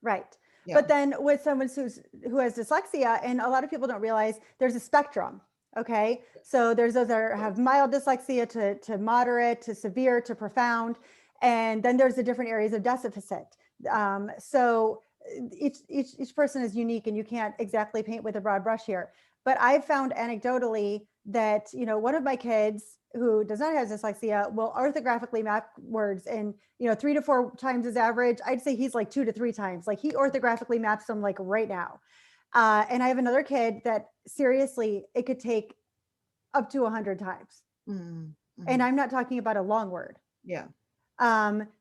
Right. Yeah. But then with someone who has dyslexia, and a lot of people don't realize there's a spectrum. Okay. So there's those that have mild dyslexia to moderate, to severe, to profound. And then there's the different areas of deficit. So each person is unique, and you can't exactly paint with a broad brush here. But I've found anecdotally that, one of my kids who does not have dyslexia will orthographically map words, and 3 to 4 times his average. I'd say he's like 2 to 3 times. Like, he orthographically maps them like right now. And I have another kid that seriously, it could take up to 100 times. And I'm not talking about a long word. Yeah.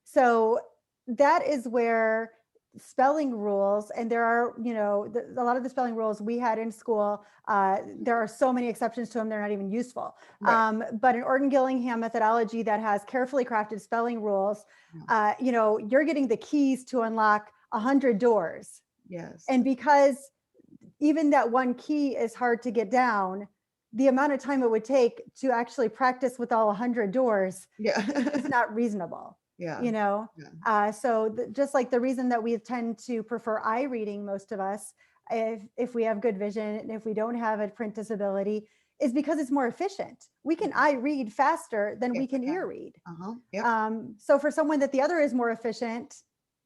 So that is where spelling rules, and there are, a lot of the spelling rules we had in school, there are so many exceptions to them, they're not even useful. Right. But an Orton Gillingham methodology that has carefully crafted spelling rules, you're getting the keys to unlock 100 doors. Yes. And because even that one key is hard to get down, the amount of time it would take to actually practice with all 100 doors is not reasonable. Yeah. So just like the reason that we tend to prefer eye reading, most of us, if we have good vision and if we don't have a print disability, is because it's more efficient. We can eye read faster than we can ear read. So for someone that the other is more efficient,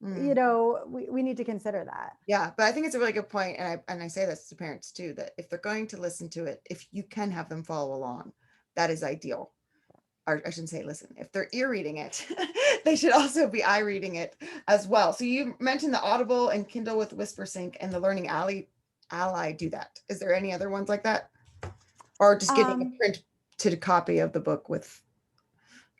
we need to consider that. Yeah, but I think it's a really good point, and I say this to parents too, that if they're going to listen to it, if you can have them follow along, that is ideal. Or I shouldn't say listen, if they're ear reading it, they should also be eye reading it as well. So you mentioned the Audible and Kindle with WhisperSync and the Learning Ally do that. Is there any other ones like that? Or just getting a printed copy of the book with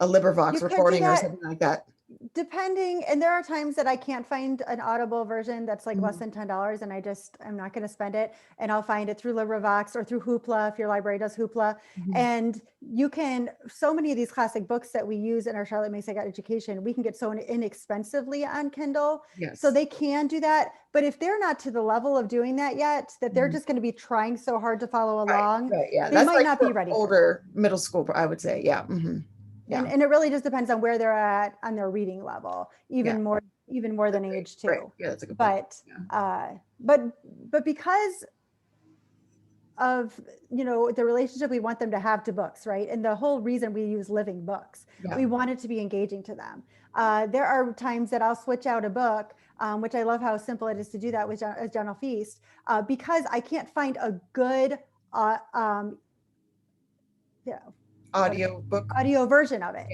a LibriVox recording or something like that? Depending, and there are times that I can't find an Audible version that's like less than $10, and I'm not going to spend it, and I'll find it through LibriVox or through Hoopla if your library does Hoopla. And you can, so many of these classic books that we use in our Charlotte Mason education, we can get so inexpensively on Kindle. So they can do that. But if they're not to the level of doing that yet, that they're just going to be trying so hard to follow along, yeah, they might not be ready. Older middle school, I would say. Yeah. Yeah. And it really just depends on where they're at on their reading level, even more than age too. Right. Yeah, that's a good point. But because of the relationship we want them to have to books, right? And the whole reason we use living books, we want it to be engaging to them. There are times that I'll switch out a book, which I love how simple it is to do that with General Feast, because I can't find a good audio version of it.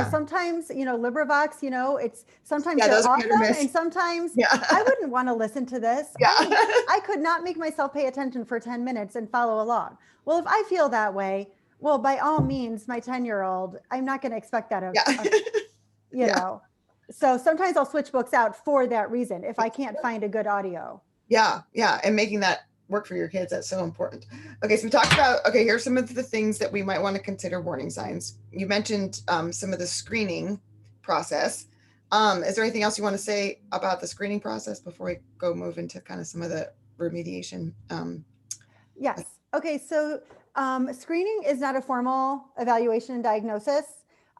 Sometimes LibriVox, it's sometimes they're awesome, and sometimes I wouldn't want to listen to this. I could not make myself pay attention for 10 minutes and follow along. Well, if I feel that way, well, by all means, my 10-year-old, I'm not going to expect that of know. So sometimes I'll switch books out for that reason if I can't find a good audio. And making that work for your kids, that's so important. Okay, so we talked about, here's some of the things that we might want to consider warning signs. You mentioned some of the screening process. Is there anything else you want to say about the screening process before we move into kind of some of the remediation? Yes. Okay, so screening is not a formal evaluation and diagnosis.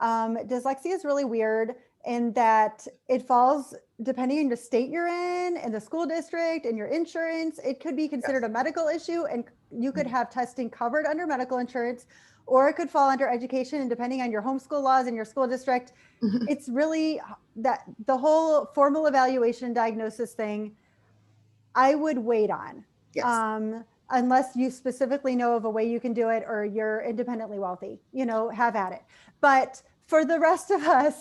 Dyslexia is really weird in that it falls, depending on the state you're in and the school district and your insurance, it could be considered a medical issue, and you could have testing covered under medical insurance, or it could fall under education, and depending on your homeschool laws in your school district, it's really that the whole formal evaluation diagnosis thing, I would wait on. Unless you specifically know of a way you can do it, or you're independently wealthy, have at it. But for the rest of us,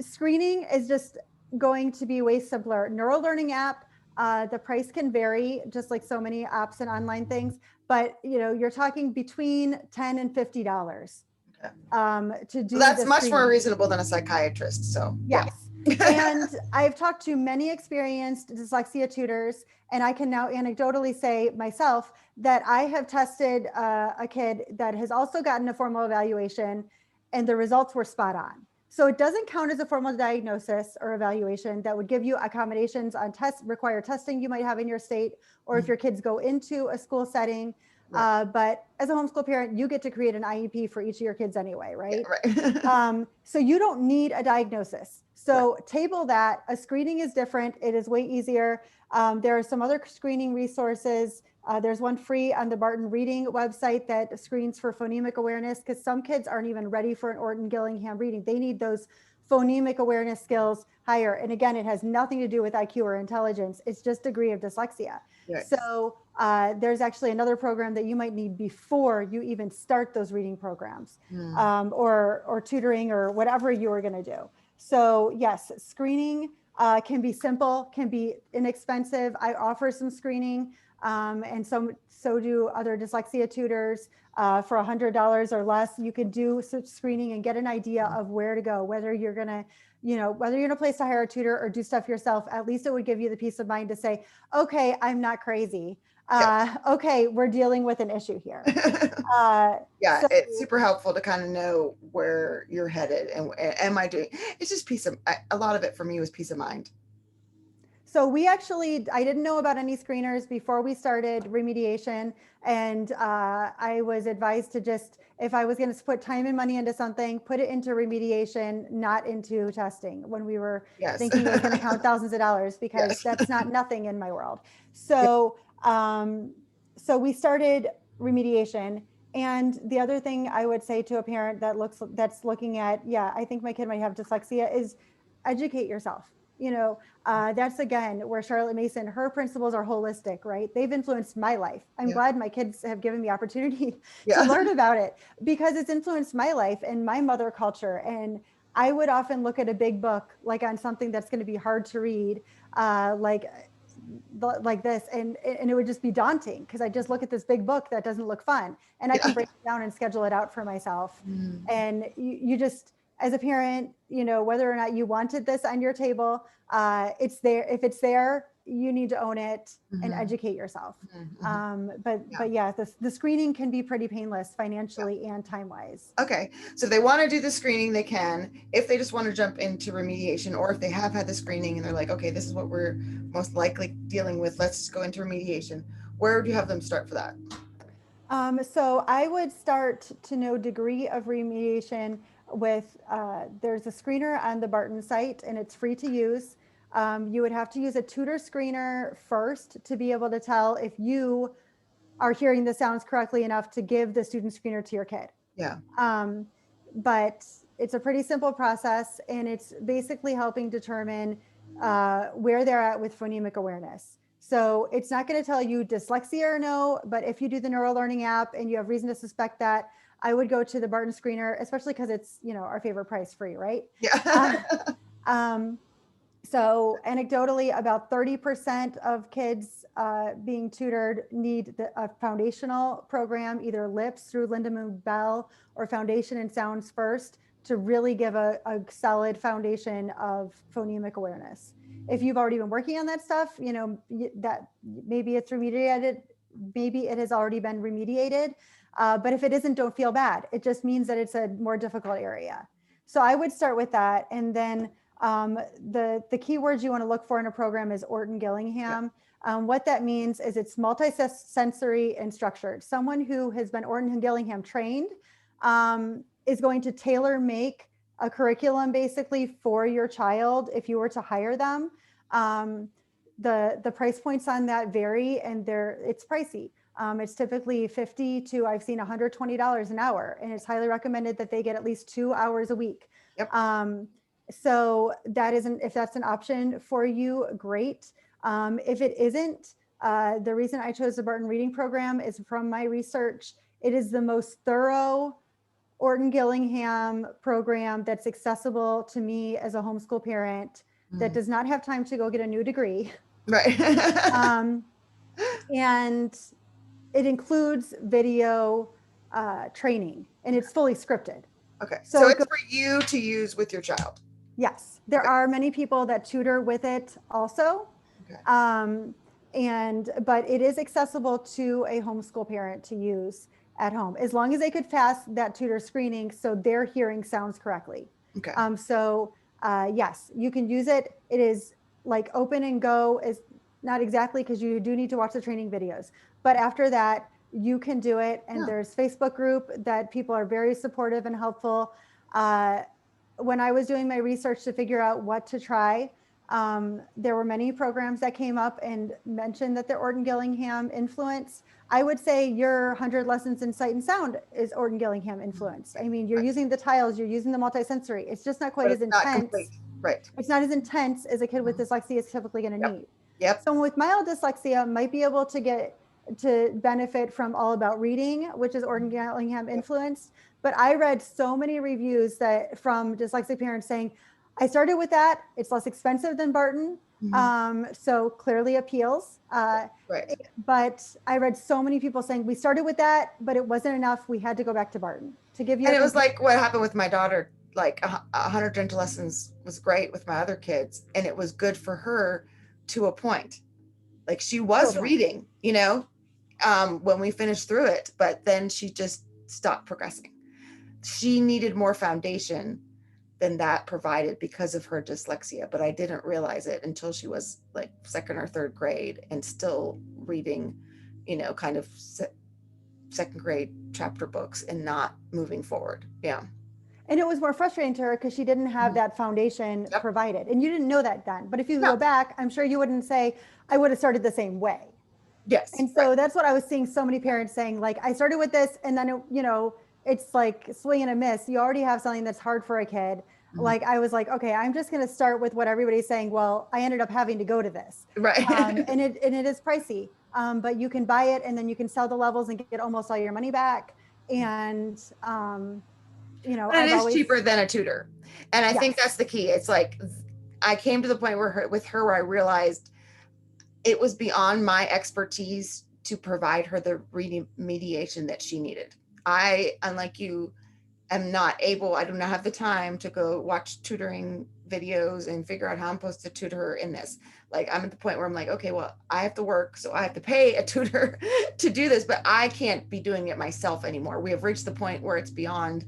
screening is just going to be way simpler. Neural Learning app, The price can vary, just like so many apps and online things, but you're talking between $10 and $50 Okay. to do That's the much more screening. reasonable than a psychiatrist. So yeah. Yes. And I've talked to many experienced dyslexia tutors, and I can now anecdotally say myself that I have tested a kid that has also gotten a formal evaluation, and the results were spot on. So it doesn't count as a formal diagnosis or evaluation that would give you accommodations on required testing you might have in your state, or if your kids go into a school setting. Right. But as a homeschool parent, you get to create an IEP for each of your kids anyway, right? Yeah, right. So you don't need a diagnosis. So Right. table that. A screening is different. It is way easier. There are some other screening resources. There's one free on the Barton reading website that screens for phonemic awareness, because some kids aren't even ready for an Orton Gillingham reading. They need those phonemic awareness skills higher. And again, it has nothing to do with IQ or intelligence. It's just degree of dyslexia. Right. So there's actually another program that you might need before you even start those reading programs, or tutoring or whatever you are going to do. So yes, screening can be simple, can be inexpensive. I offer some screening, and so do other dyslexia tutors. For $100 or less, you can do such screening and get an idea of where to go, whether you're going to, whether you're in a place to hire a tutor or do stuff yourself. At least it would give you the peace of mind to say, okay, I'm not crazy. Okay, we're dealing with an issue here. Yeah, So it's super helpful to kind of know where you're headed and am I doing, it's just a lot of it for me was peace of mind. So I didn't know about any screeners before we started remediation. And I was advised to just, if I was going to put time and money into something, put it into remediation, not into testing, when we were thinking it was going to count thousands of dollars, because that's not nothing in my world. So, so we started remediation. And the other thing I would say to a parent that's looking at, I think my kid might have dyslexia, is educate yourself. That's again where Charlotte Mason, her principles are holistic, right? They've influenced my life. I'm glad my kids have given me opportunity to learn about it, because it's influenced my life and my mother culture. And I would often look at a big book, like on something that's going to be hard to read, like this, and it would just be daunting, because I just look at this big book that doesn't look fun, and I can break it down and schedule it out for myself. And you just, as a parent, whether or not you wanted this on your table, it's there. If it's there, you need to own it and educate yourself. But yeah, the screening can be pretty painless financially and time-wise. Okay, so if they want to do the screening, they can. If they just want to jump into remediation, or if they have had the screening and they're like, okay, this is what we're most likely dealing with, let's just go into remediation. Where would you have them start for that? So I would start to know degree of remediation with, there's a screener on the Barton site, and it's free to use. You would have to use a tutor screener first to be able to tell if you are hearing the sounds correctly enough to give the student screener to your kid. Yeah. But it's a pretty simple process, and it's basically helping determine where they're at with phonemic awareness. So it's not going to tell you dyslexia or no, but if you do the neural learning app and you have reason to suspect that, I would go to the Barton screener, especially because it's, our favorite price, free, right? Yeah. So anecdotally, about 30% of kids being tutored need a foundational program, either LIPS through Linda Moon Bell or Foundation in Sounds First, to really give a solid foundation of phonemic awareness. If you've already been working on that stuff, that maybe it's remediated, maybe it has already been remediated. But if it isn't, don't feel bad. It just means that it's a more difficult area. So I would start with that. And then the keywords you want to look for in a program is Orton Gillingham. What that means is it's multisensory and structured. Someone who has been Orton Gillingham trained is going to tailor make a curriculum basically for your child if you were to hire them. The price points on that vary, and it's pricey. It's typically $50 to, I've seen $120 an hour, and it's highly recommended that they get at least 2 hours a week. So if that's an option for you, great. If it isn't, the reason I chose the Barton Reading Program is from my research. It is the most thorough Orton Gillingham program that's accessible to me as a homeschool parent that does not have time to go get a new degree. Right. Um, and it includes video training, and it's fully scripted. Okay. So So it it's goes, for you to use with your child. yes, there Okay. are many people that tutor with it also. Okay. But it is accessible to a homeschool parent to use at home, as long as they could pass that tutor screening so their hearing sounds correctly. Okay. Yes, you can use it. It is like open and go, is not exactly, because you do need to watch the training videos. But after that, you can do it. And Yeah. there's Facebook group that people are very supportive and helpful. Uh, when I was doing my research to figure out what to try, there were many programs that came up and mentioned that the Orton Gillingham influence. I would say your 100 lessons in sight and sound is Orton Gillingham influence. I mean, you're Right. using the tiles, you're using the multisensory. It's just not quite But as it's not intense. complete. Right. It's not as intense as a kid with Mhm. dyslexia is typically going to Yep. need. Yep. Someone with mild dyslexia might be able to get to benefit from All About Reading, which is Orton Gillingham Yep. influenced. But I read so many reviews that from dyslexic parents saying, I started with that. It's less expensive than Barton. Mhm. So clearly appeals. Right. But I read so many people saying, we started with that, but it wasn't enough. We had to go back to Barton. To give you And a it was comparison. like what happened with my daughter. Like 100 gentle lessons was great with my other kids, and it was good for her to a point. Like she was reading, when we finished through it, but then she just stopped progressing. She needed more foundation than that provided because of her dyslexia, but I didn't realize it until she was like second or third grade and still reading, kind of second grade chapter books and not moving forward. Yeah. And it was more frustrating to her because she didn't have that foundation Yep. provided. And you didn't know that then. But if you No. go back, I'm sure you wouldn't say, I would have started the same way. Yes. And Right. so that's what I was seeing so many parents saying, like, I started with this, and then, it's like swing and a miss. You already have something that's hard for a kid. Mhm. Like, I was like, okay, I'm just going to start with what everybody's saying. Well, I ended up having to go to this. Right. And it is pricey. But you can buy it, and then you can sell the levels and get almost all your money back. And, But it I've is always, cheaper than a tutor. And I think yes. that's the key. It's like I came to the point where I realized it was beyond my expertise to provide her the remediation that she needed. I, unlike you, I do not have the time to go watch tutoring videos and figure out how I'm supposed to tutor her in this. Like I'm at the point where I'm like, okay, well, I have to work, so I have to pay a tutor to do this, but I can't be doing it myself anymore. We have reached the point where it's beyond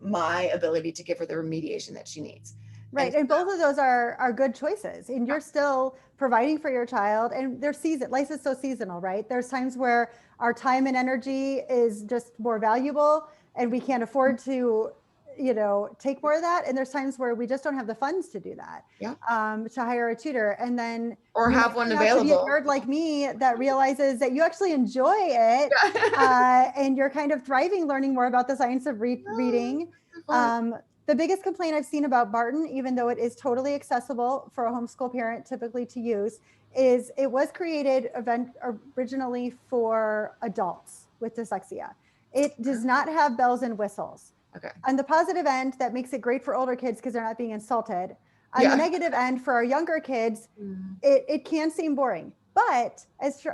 my ability to give her the remediation that she needs. Right. And both of those are good choices. And Yeah. you're still providing for your child. And their season, life is so seasonal, right? There's times where our time and energy is just more valuable and we can't afford to, take more of that. And there's times where we just don't have the funds to do that, Yeah. to hire a tutor. And then Or you have might one turn out to be a available. nerd like me that realizes that you actually enjoy it. And you're kind of thriving learning more about the science of reading. The biggest complaint I've seen about Barton, even though it is totally accessible for a homeschool parent typically to use, is it was created originally for adults with dyslexia. It does not have bells and whistles. Okay. On the positive end, that makes it great for older kids because they're not being insulted. On the Yeah. negative end, for our younger kids, Mm. it can seem boring. But as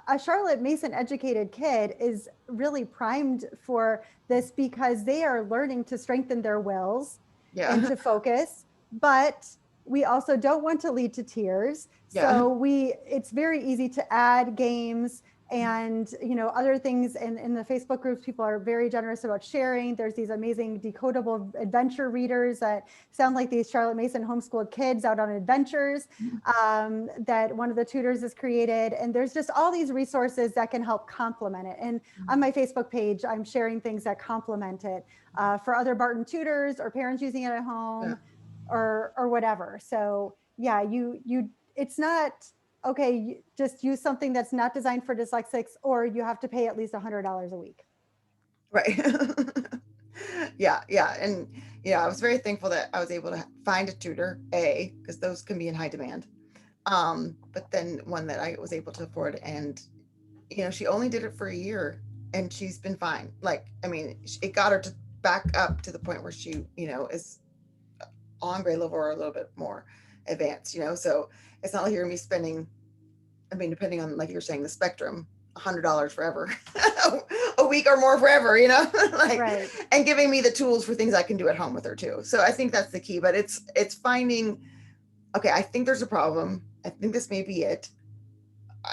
a Charlotte Mason educated kid is really primed for this because they are learning to strengthen their wills Yeah. and to focus. But we also don't want to lead to tears. Yeah. So it's very easy to add games and other things. And in the Facebook groups, people are very generous about sharing. There's these amazing decodable adventure readers that sound like these Charlotte Mason homeschooled kids out on adventures that one of the tutors has created. And there's just all these resources that can help complement it. And on my Facebook page, I'm sharing things that complement it for other Barton tutors or parents using it at home or whatever. So yeah, it's not, okay, just use something that's not designed for dyslexics, or you have to pay at least $100 a week. Right. Yeah. And I was very thankful that I was able to find a tutor, because those can be in high demand. But then one that I was able to afford, and she only did it for a year and she's been fine. Like, I mean, it got her to back up to the point where she, is on grade level or a little bit more. advanced, so it's not like you're gonna be spending, I mean, depending on, like you're saying, the spectrum, $100 forever, a week or more forever, like, Right. and giving me the tools for things I can do at home with her too. So I think that's the key, but it's finding, okay, I think there's a problem. I think this may be it.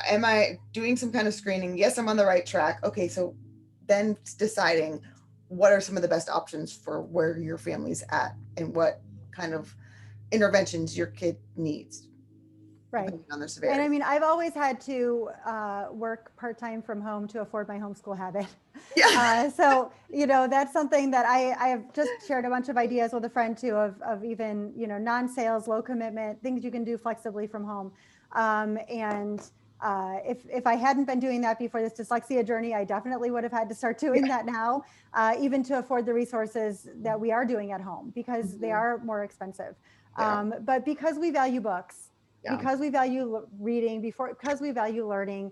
Am I doing some kind of screening? Yes, I'm on the right track. Okay, so then deciding what are some of the best options for where your family's at and what kind of interventions your kid needs, Right. depending on their And I severity. mean, I've always had to work part-time from home to afford my homeschool habit. Yeah. So, that's something that I have just shared a bunch of ideas with a friend too of even, non-sales, low commitment, things you can do flexibly from home. And if I hadn't been doing that before this dyslexia journey, I definitely would have had to start doing that now, even to afford the resources that we are doing at home because they Mhm. are more expensive. Yeah. But because we value books, Yeah. because we value reading, because we value learning,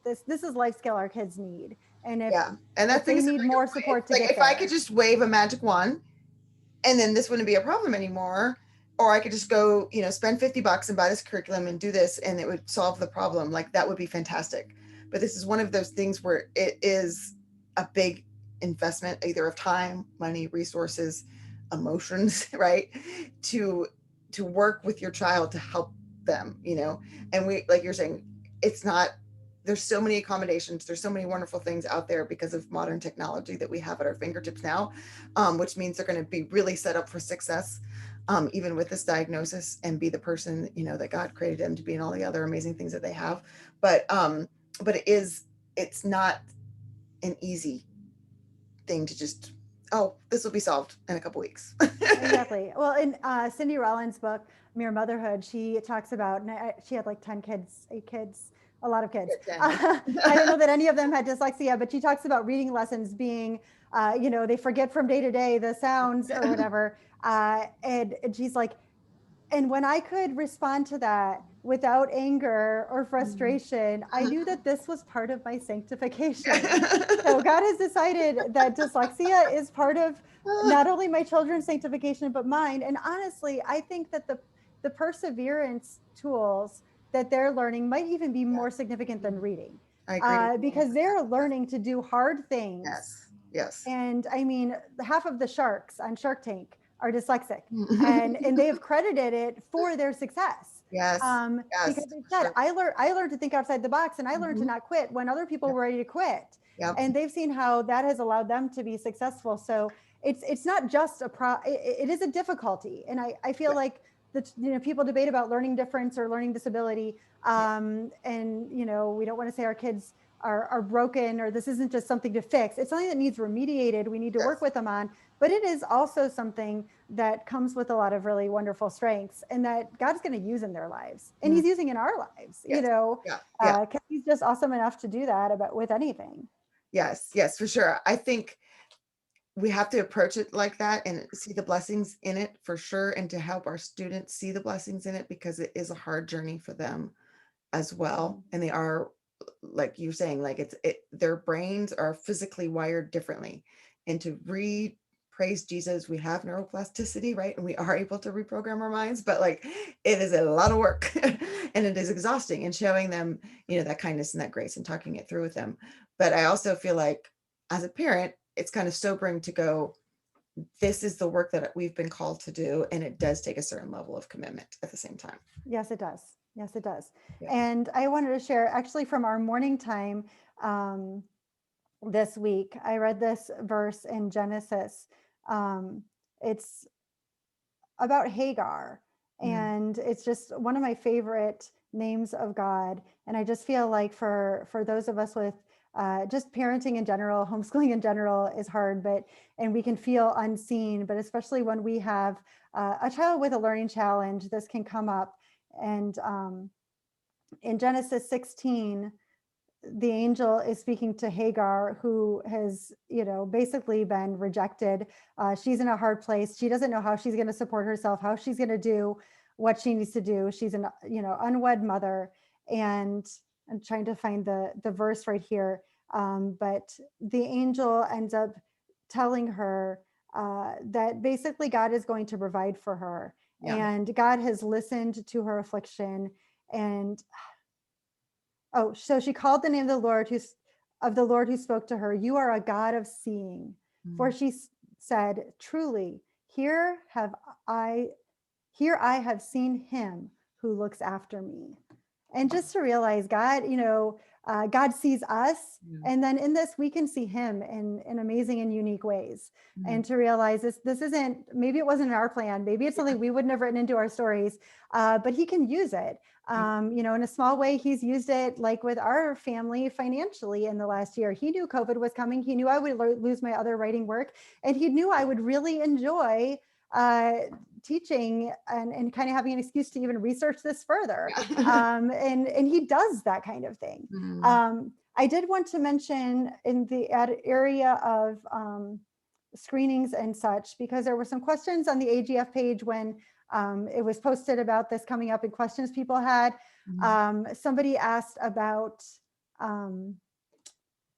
this is life skill our kids need. And if Yeah. And that if thing they is, need more support it's to like get if I could there. just wave a magic wand and then this wouldn't be a problem anymore, or I could just go, spend $50 and buy this curriculum and do this and it would solve the problem. Like that would be fantastic. But this is one of those things where it is a big investment, either of time, money, resources, emotions, right? To work with your child to help them, and we, like you're saying, it's not, there's so many accommodations, there's so many wonderful things out there because of modern technology that we have at our fingertips now, which means they're going to be really set up for success, even with this diagnosis, and be the person, that God created them to be, and all the other amazing things that they have. But it's not an easy thing to just, oh, this will be solved in a couple weeks. Exactly. Well, in Cindy Rollins' book, Mere Motherhood, she talks about, she had like 10 kids, 8 kids, a lot of kids. I don't know that any of them had dyslexia, but she talks about reading lessons being, they forget from day to day the sounds or whatever. And she's like, and when I could respond to that without anger or frustration, I knew that this was part of my sanctification. So God has decided that dyslexia is part of not only my children's sanctification, but mine. And honestly, I think that the perseverance tools that they're learning might even be more significant than reading, I agree. because they're learning to do hard things. Yes. Yes. And I mean, half of the sharks on Shark Tank are dyslexic, and they have credited it for their success. Yes. Because Yes. they For said, sure. I learned to think outside the box, and I learned to Mhm. not quit when other people Yep. were ready to quit. Yep. And they've seen how that has allowed them to be successful. So it's not just it is a difficulty. And I feel Yeah. like people debate about learning difference or learning disability. Yeah. And we don't want to say our kids are broken, or this isn't just something to fix. It's something that needs remediated. We need to work Yes. with them on, but it is also something that comes with a lot of really wonderful strengths, and that God's going to use in their lives, and Mm. he's using in our lives, Yes. Yeah. Yeah. because he's just awesome enough to do that with anything. Yes. Yes. For sure. I think we have to approach it like that and see the blessings in it for sure, and to help our students see the blessings in it, because it is a hard journey for them as well. And they are, like you're saying, like their brains are physically wired differently. And to read, praise Jesus, we have neuroplasticity, right? And we are able to reprogram our minds, but like it is a lot of work and it is exhausting, and showing them, that kindness and that grace and talking it through with them. But I also feel like as a parent, it's kind of sobering to go, this is the work that we've been called to do. And it does take a certain level of commitment at the same time. Yes, it does. Yes, it does. Yeah. And I wanted to share actually from our morning time this week. I read this verse in Genesis. It's about Hagar, Mm. and it's just one of my favorite names of God. And I just feel like for those of us with just parenting in general, homeschooling in general is hard, and we can feel unseen, but especially when we have a child with a learning challenge, this can come up. And in Genesis 16, the angel is speaking to Hagar, who has, basically been rejected. She's in a hard place. She doesn't know how she's going to support herself, how she's going to do what she needs to do. She's an, unwed mother. And I'm trying to find the verse right here. But the angel ends up telling her that basically God is going to provide for her, Yeah. and God has listened to her affliction. And so she called the name of the Lord who spoke to her. You are a God of seeing. For she said, truly, here I have seen him who looks after me. And just to realize God, God sees us. And then in this, we can see him in amazing and unique ways. And to realize this isn't, maybe it wasn't in our plan. Maybe it's something we wouldn't have written into our stories, but he can use it. In a small way, he's used it like with our family financially in the last year. He knew COVID was coming. He knew I would lose my other writing work. And he knew I would really enjoy teaching and kind of having an excuse to even research this further. And he does that kind of thing. I did want to mention in the area of screenings and such, because there were some questions on the AGF page when it was posted about this coming up and questions people had. Somebody asked about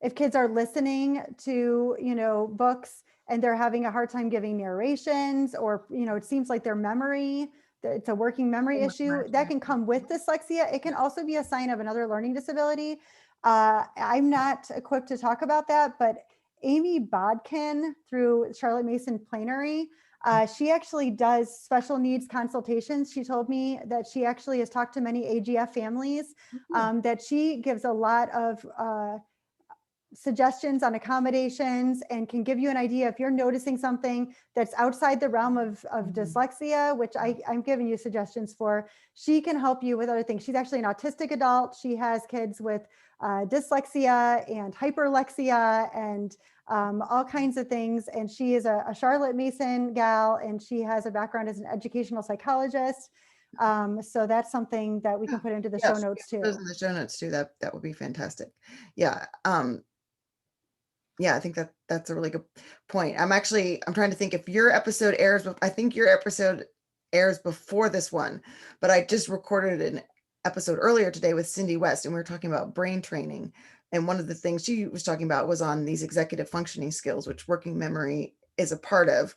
if kids are listening to, books and they're having a hard time giving narrations, or, it seems like their memory, it's a working memory issue that can come with dyslexia. It can also be a sign of another learning disability. I'm not equipped to talk about that, but Amy Bodkin through Charlotte Mason Planery, she actually does special needs consultations. She told me that she actually has talked to many AGF families, that she gives a lot of suggestions on accommodations and can give you an idea if you're noticing something that's outside the realm of dyslexia, which I'm giving you suggestions for. She can help you with other things. She's actually an autistic adult. She has kids with dyslexia and hyperlexia and all kinds of things. And she is a Charlotte Mason gal, and she has a background as an educational psychologist. So that's something that we can put into the show notes too. Those in the show notes too. That would be fantastic. Yeah. I think that's a really good point. I'm trying to think if your episode airs, I think your episode airs before this one, but I just recorded an episode earlier today with Cindy West, and we were talking about brain training. And one of the things she was talking about was on these executive functioning skills, which working memory is a part of.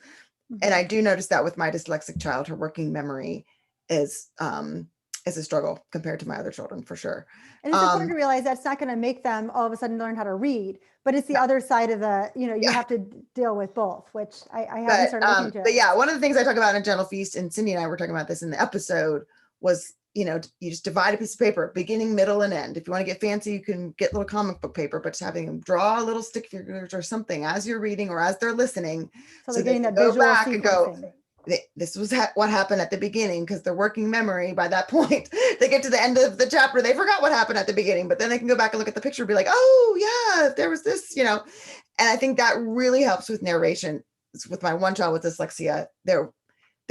And I do notice that with my dyslexic child, her working memory is a struggle compared to my other children, for sure. And it's important to realize that's not going to make them all of a sudden learn how to read, but it's the other side of the, you have to deal with both, which I haven't started looking into. But yeah, one of the things I talk about in Gentle Feast, and Cindy and I were talking about this in the episode, was, you just divide a piece of paper, beginning, middle, and end. If you want to get fancy, you can get little comic book paper, but just having them draw little stick figures or something as you're reading or as they're listening. So they can go back and go, this was what happened at the beginning, because their working memory by that point, they get to the end of the chapter, they forgot what happened at the beginning, but then they can go back and look at the picture and be like, oh yeah, there was this, and I think that really helps with narration. With my one child with dyslexia, there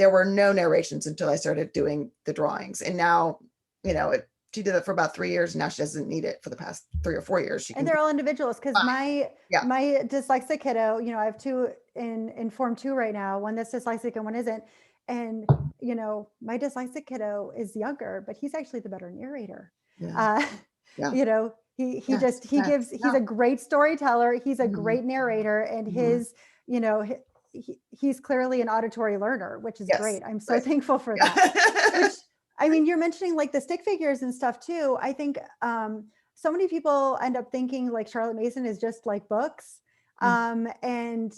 were no narrations until I started doing the drawings, and now, she did it for about 3 years. Now she doesn't need it for the past 3 or 4 years. And they're all individuals, because my dyslexic kiddo, I have two in Form 2 right now, one that's dyslexic and one isn't. And, my dyslexic kiddo is younger, but he's actually the better narrator. He's a great storyteller. He's a great narrator, and he's clearly an auditory learner, which is great. I'm so thankful for that. You're mentioning like the stick figures and stuff too. I think so many people end up thinking like Charlotte Mason is just like books. And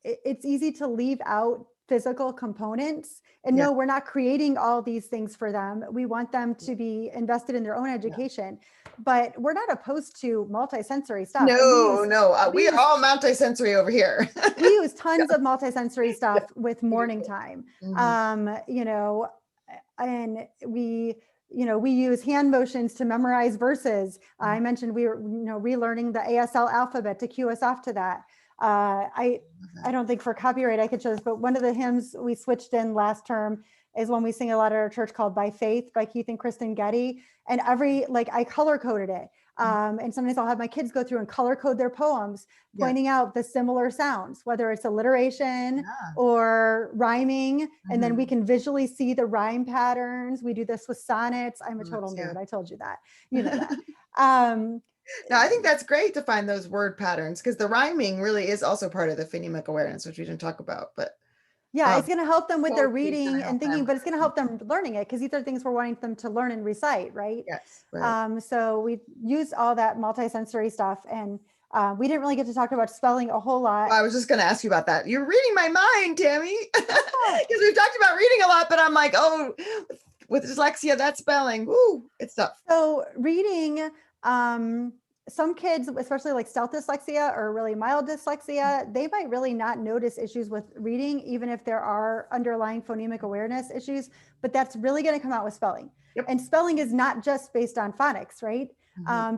it's easy to leave out physical components. And no, we're not creating all these things for them. We want them to be invested in their own education, but we're not opposed to multisensory stuff. We are all multisensory over here. We use tons of multisensory stuff with morning time. And we use hand motions to memorize verses. I mentioned we were, relearning the ASL alphabet to cue us off to that. I don't think for copyright I could show this, but one of the hymns we switched in last term is one we sing a lot at our church called By Faith by Keith and Kristen Getty. And I color coded it. And sometimes I'll have my kids go through and color code their poems, pointing out the similar sounds, whether it's alliteration or rhyming. And then we can visually see the rhyme patterns. We do this with sonnets. I'm a total nerd. I told you that, that. No, I think that's great to find those word patterns, because the rhyming really is also part of the phonemic awareness, which we didn't talk about, but Yeah, it's going to help them with their poetry is gonna reading help and thinking, them. but it's going to help them learning it because these are things we're wanting them to learn and recite, right? Yes, right. So we used all that multisensory stuff, and we didn't really get to talk about spelling a whole lot. I was just going to ask you about that. You're reading my mind, Tammy, because we've talked about reading a lot, but I'm like, oh, with dyslexia, that spelling, woo, it's tough. So reading, some kids, especially like stealth dyslexia or really mild dyslexia, they might really not notice issues with reading, even if there are underlying phonemic awareness issues, but that's really going to come out with spelling. Yep. And spelling is not just based on phonics, right?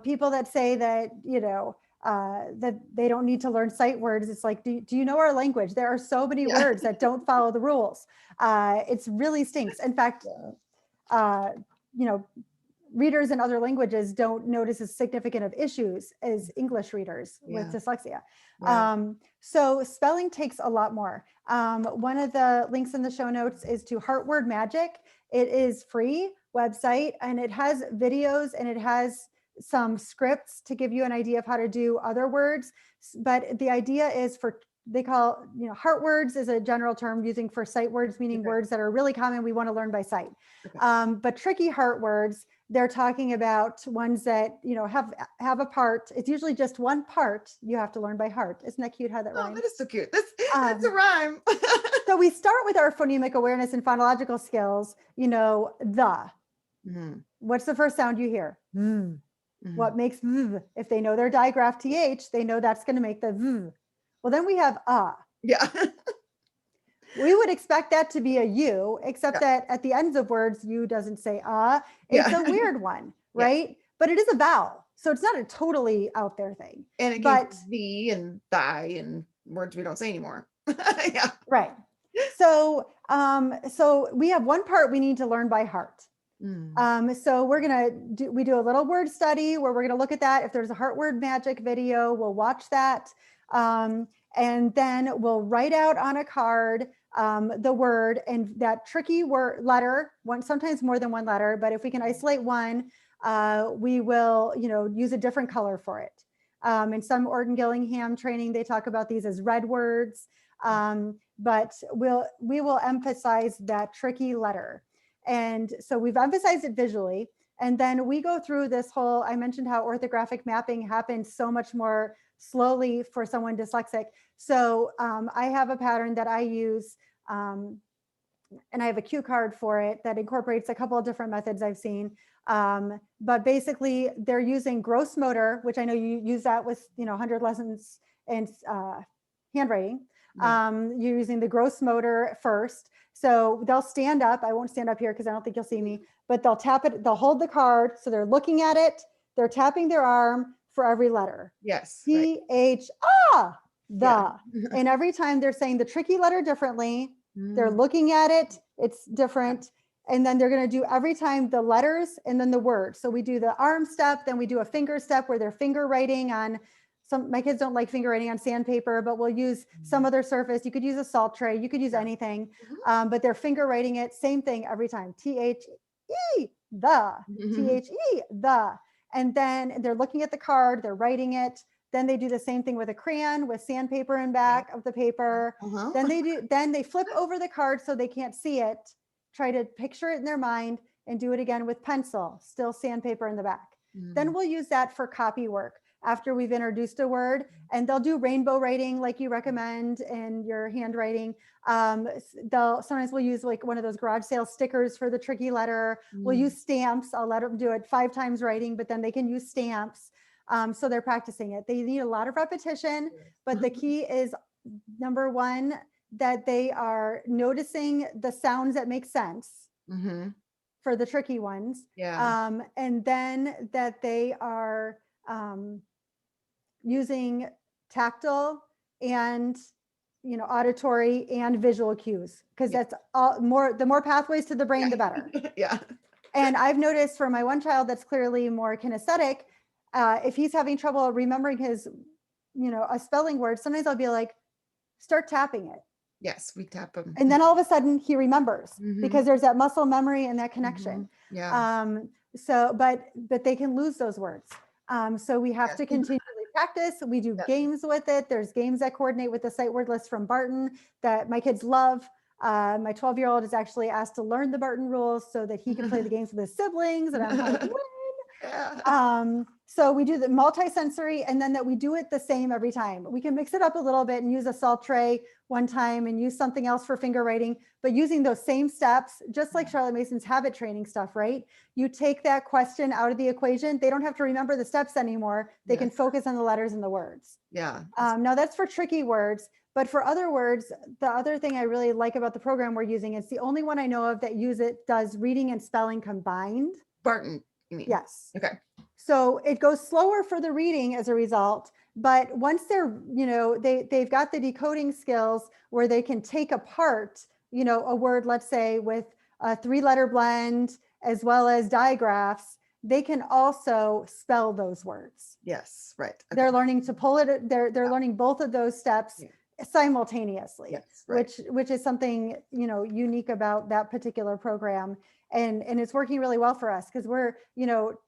People that say that, that they don't need to learn sight words. It's like, do you know our language? There are so many words that don't follow the rules. It's really stinks. In fact, readers in other languages don't notice as significant of issues as English readers with dyslexia. So spelling takes a lot more. One of the links in the show notes is to Heartword Magic. It is free website, and it has videos, and it has some scripts to give you an idea of how to do other words. But the idea is they call, heart words is a general term using for sight words, meaning words that are really common we want to learn by sight. But tricky heart words, they're talking about ones that, have a part. It's usually just one part you have to learn by heart. Isn't that cute how that rhymes? Oh, that is so cute. That's a rhyme. So we start with our phonemic awareness and phonological skills, the. What's the first sound you hear? What makes v? If they know their digraph th, they know that's going to make the v. Well, then we have Yeah. We would expect that to be a U, except that at the ends of words, U doesn't say It's a weird one, right? But it is a vowel. So it's not a totally out there thing. And it gets thee and thy and words we don't say anymore. Yeah. Right. So we have one part we need to learn by heart. So we do a little word study where we're going to look at that. If there's a Heartword Magic video, we'll watch that. And then we'll write out on a card the word and that tricky word letter, sometimes more than one letter, but if we can isolate one, we will, use a different color for it. In some Orton Gillingham training, they talk about these as red words, but we will emphasize that tricky letter. And so we've emphasized it visually. And then we go through this whole, I mentioned how orthographic mapping happens so much more slowly for someone dyslexic. So I have a pattern that I use, and I have a cue card for it that incorporates a couple of different methods I've seen. But basically they're using gross motor, which I know you use that with, 100 lessons in handwriting. You're using the gross motor first. So they'll stand up. I won't stand up here because I don't think you'll see me, but they'll tap it. They'll hold the card. So they're looking at it. They're tapping their arm for every letter. Yes. T-H, the. And every time they're saying the tricky letter differently, they're looking at it. It's different. And then they're going to do every time the letters and then the word. So we do the arm step, then we do a finger step where they're finger writing on my kids don't like finger writing on sandpaper, but we'll use some other surface. You could use a salt tray. You could use anything, but they're finger writing it. Same thing every time. T-H-E, the. T-H-E, the. And then they're looking at the card. They're writing it. Then they do the same thing with a crayon with sandpaper in back of the paper. Then they flip over the card so they can't see it. Try to picture it in their mind and do it again with pencil, still sandpaper in the back. Then we'll use that for copy work after we've introduced a word, and they'll do rainbow writing like you recommend in your handwriting. Sometimes we'll use like one of those garage sale stickers for the tricky letter. We'll use stamps. I'll let them do it 5 times writing, but then they can use stamps. So they're practicing it. They need a lot of repetition, but the key is number one, that they are noticing the sounds that make sense for the tricky ones. And then that they are using tactile and auditory and visual cues, because that's all the more pathways to the brain, the better. And I've noticed for my one child that's clearly more kinesthetic, if he's having trouble remembering his a spelling word, sometimes I'll be like, start tapping it. Yes, we tap them. And then all of a sudden he remembers because there's that muscle memory and that connection. So but they can lose those words. So we have to continually practice. We do games with it. There's games that coordinate with the sight word list from Barton that my kids love. My 12-year-old is actually asked to learn the Barton rules so that he can play the games with his siblings. And I'm like, when? Yeah. So we do the multi-sensory, and then that we do it the same every time. We can mix it up a little bit and use a salt tray one time and use something else for finger writing, but using those same steps, just like Charlotte Mason's habit training stuff, right? You take that question out of the equation. They don't have to remember the steps anymore. They can focus on the letters and the words. Yeah. Now that's for tricky words, but for other words, the other thing I really like about the program we're using, it's the only one I know of that does reading and spelling combined. Barton, you mean? Yes. Okay. So it goes slower for the reading as a result, but once they're, they've got the decoding skills where they can take apart, a word, let's say with a 3-letter blend, as well as digraphs, they can also spell those words. Yes, right. Okay. They're learning to pull it. They're learning both of those steps simultaneously, yes, right. which is something, unique about that particular program. And it's working really well for us because we're,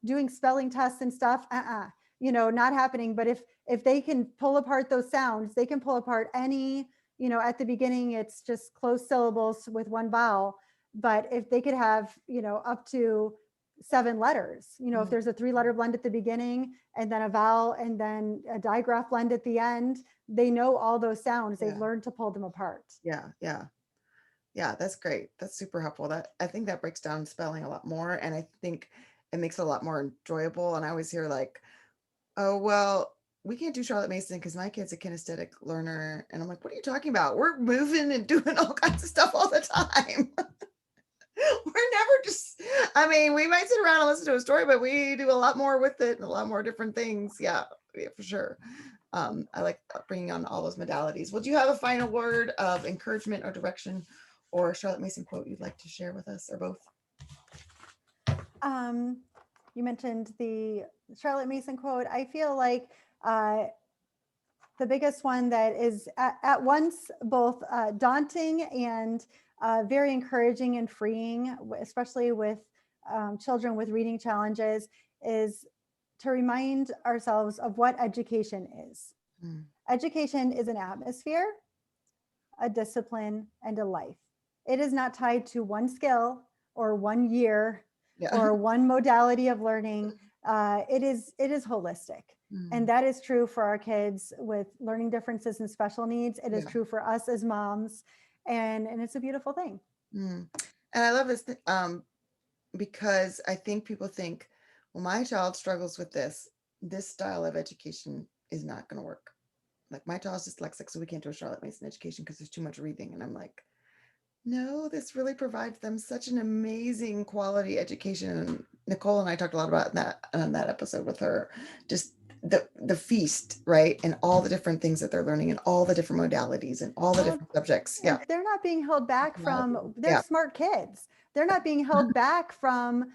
doing spelling tests and stuff, not happening. But if they can pull apart those sounds, they can pull apart any, at the beginning, it's just closed syllables with one vowel. But if they could have, up to 7 letters, if there's a 3-letter blend at the beginning and then a vowel and then a digraph blend at the end, they know all those sounds. They've learned to pull them apart. Yeah, that's great. That's super helpful. I think that breaks down spelling a lot more. And I think it makes it a lot more enjoyable. And I always hear like, oh, well, we can't do Charlotte Mason because my kid's a kinesthetic learner. And I'm like, what are you talking about? We're moving and doing all kinds of stuff all the time. We're never just, we might sit around and listen to a story, but we do a lot more with it and a lot more different things. Yeah, for sure. I like bringing on all those modalities. Well, do you have a final word of encouragement or direction or Charlotte Mason quote you'd like to share with us, or both? You mentioned the Charlotte Mason quote. I feel like the biggest one that is at once both daunting and very encouraging and freeing, especially with children with reading challenges, is to remind ourselves of what education is. Education is an atmosphere, a discipline, and a life. It is not tied to one skill or one year or one modality of learning. It is holistic. And that is true for our kids with learning differences and special needs. It is true for us as moms. And it's a beautiful thing. And I love this because I think people think, well, my child struggles with this style of education is not going to work. Like, my child's dyslexic, so we can't do a Charlotte Mason education because there's too much reading. And I'm like, no, this really provides them such an amazing quality education. And Nicole and I talked a lot about that on that episode with her, just the feast, right? And all the different things that they're learning and all the different modalities and all the different subjects. Yeah. They're not being held back from, they're smart kids. They're not being held back from,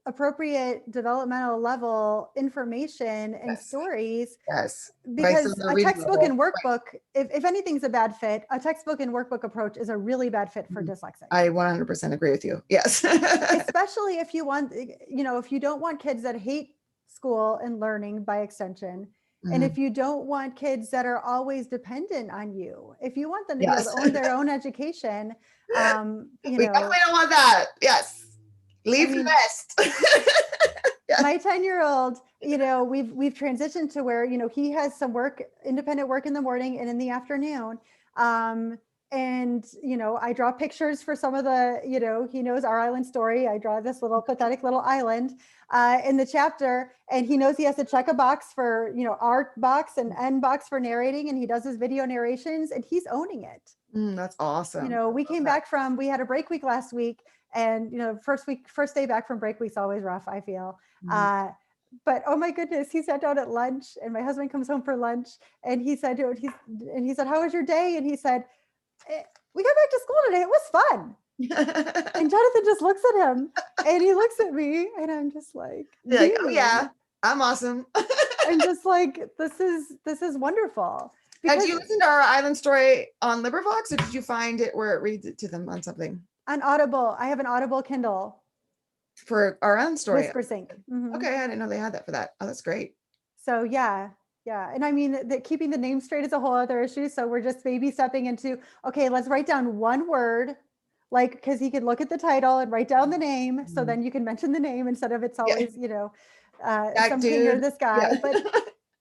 appropriate developmental level information and stories. Yes. Because a textbook and workbook, if anything's a bad fit, a textbook and workbook approach is a really bad fit for dyslexic. I 100% agree with you. Yes. Especially if you want, if you don't want kids that hate school and learning by extension, and if you don't want kids that are always dependent on you, if you want them to be able to own their own education, we definitely don't want that. Yes. Leave the nest. My 10-year-old, we've transitioned to where, he has some independent work in the morning and in the afternoon. And, I draw pictures for some of the, he knows Our Island Story. I draw this little pathetic little island in the chapter, and he knows he has to check a box for, art box and N box for narrating. And he does his video narrations and he's owning it. That's awesome. We came back we had a break week last week, and, first day back from break week's always rough, I feel. But oh my goodness, he sat down at lunch, and my husband comes home for lunch, and he said, how was your day? And he said, we got back to school today. It was fun. And Jonathan just looks at him, and he looks at me, and I'm just like, oh yeah, I'm awesome. I'm just like, this is wonderful. Did you listen to Our Island Story on LibriVox, or did you find it where it reads it to them on something? On Audible. I have an Audible Kindle. For Our Island Story? Whisper Sync. Okay, I didn't know they had that for that. Oh, that's great. So yeah, Yeah. And I mean, keeping the name straight is a whole other issue. So we're just maybe stepping into, okay, let's write down one word, like, because he could look at the title and write down the name. So Mhm. then you can mention the name instead of it's Yeah, always, that some king or dude. this guy. Yeah.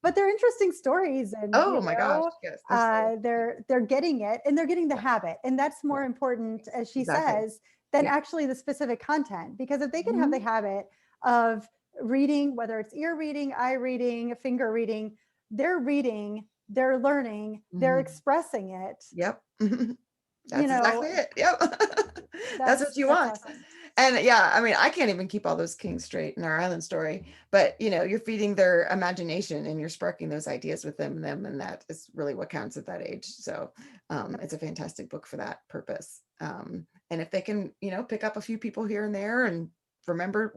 But they're interesting stories, and Oh my gosh, yes, they're so they're getting it, and they're getting the yeah, habit, and that's yeah, more important, as she exactly. says, than Yeah. actually the specific content. Because if they can have the Mhm, habit of reading, whether it's ear reading, eye reading, finger reading, they're learning, they're mhm. expressing it. Yep. You That's exactly know, it. Yep. That's what you that's want. awesome. And yeah, I mean, I can't even keep all those kings straight in our island story, but you're feeding their imagination and you're sparking those ideas with them, and that is really what counts at that age. So it's a fantastic book for that purpose. And if they can, pick up a few people here and there and remember,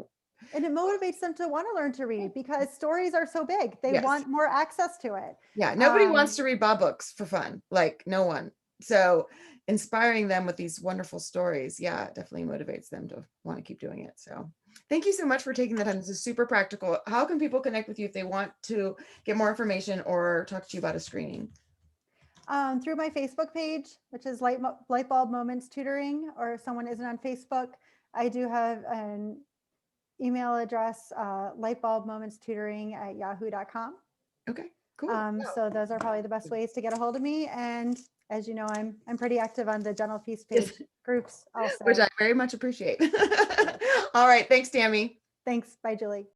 And it motivates them to want to learn to read because stories are so big. They yes, want more access to it. yeah, nobody wants Um, to read Bob books for fun, like no one. So inspiring them with these wonderful stories, yeah, it definitely motivates them to want to keep doing it. So thank you so much for taking the time. This is super practical. How can people connect with you if they want to get more information or talk to you about a screening? through my Facebook page, which is Light Bulb Moments Tutoring, or if someone isn't on Facebook, I do have an email address, lightbulbmomentstutoring@yahoo.com. Okay, cool. So those are probably the best ways to get a hold of me. And as you know, I'm pretty active on the Dental Peace Yes, page groups which also. I very much appreciate. Yes. All right, thanks, Tammy. Thanks. Bye, Julie.